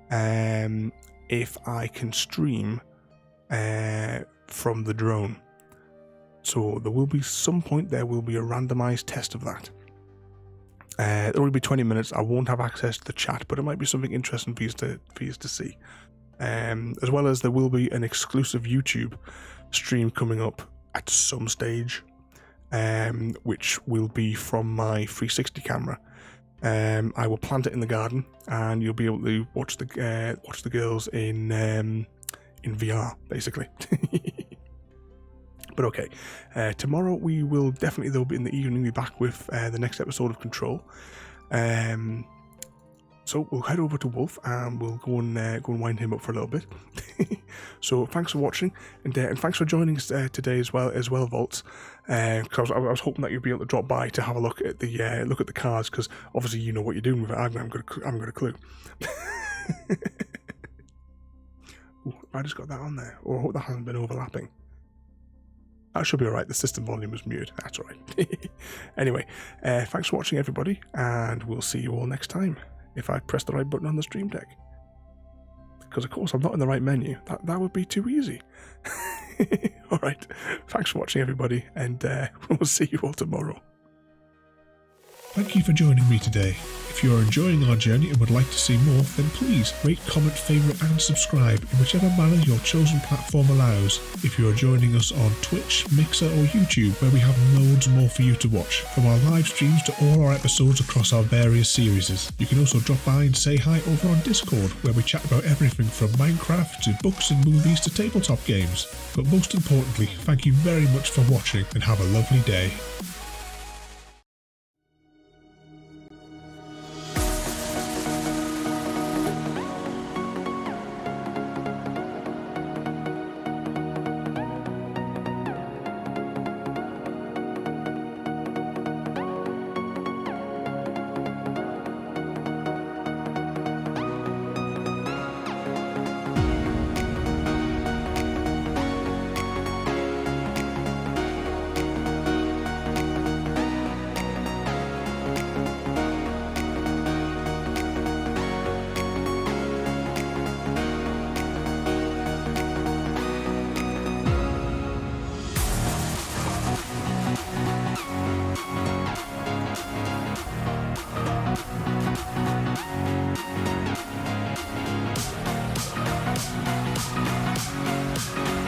if I can stream from the drone. So there will be some point, there will be a randomized test of that. It will be 20 minutes. I won't have access to the chat, but it might be something interesting for you to see. As well as there will be an exclusive YouTube stream coming up at some stage, which will be from my 360 camera. I will plant it in the garden, and you'll be able to watch the girls in VR, basically. But okay, tomorrow we will definitely, though, be in the evening, be back with the next episode of Control. So we'll head over to Wolf and we'll go and wind him up for a little bit. So thanks for watching, and thanks for joining us today as well, Volts. Because I was hoping that you'd be able to drop by to have a look at the cards, because obviously you know what you're doing with it. I haven't got a clue. Ooh, I just got that on there. Oh, I hope that hasn't been overlapping. That should be alright, the system volume was muted, that's alright. Anyway, thanks for watching everybody, and we'll see you all next time, if I press the right button on the stream deck. Because of course I'm not in the right menu, that would be too easy. Alright, thanks for watching everybody, and we'll see you all tomorrow. Thank you for joining me today. If you are enjoying our journey and would like to see more, then please rate, comment, favourite and subscribe in whichever manner your chosen platform allows. If you are joining us on Twitch, Mixer or YouTube, where we have loads more for you to watch, from our live streams to all our episodes across our various series. You can also drop by and say hi over on Discord, where we chat about everything from Minecraft to books and movies to tabletop games. But most importantly, thank you very much for watching, and have a lovely day.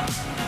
Bye.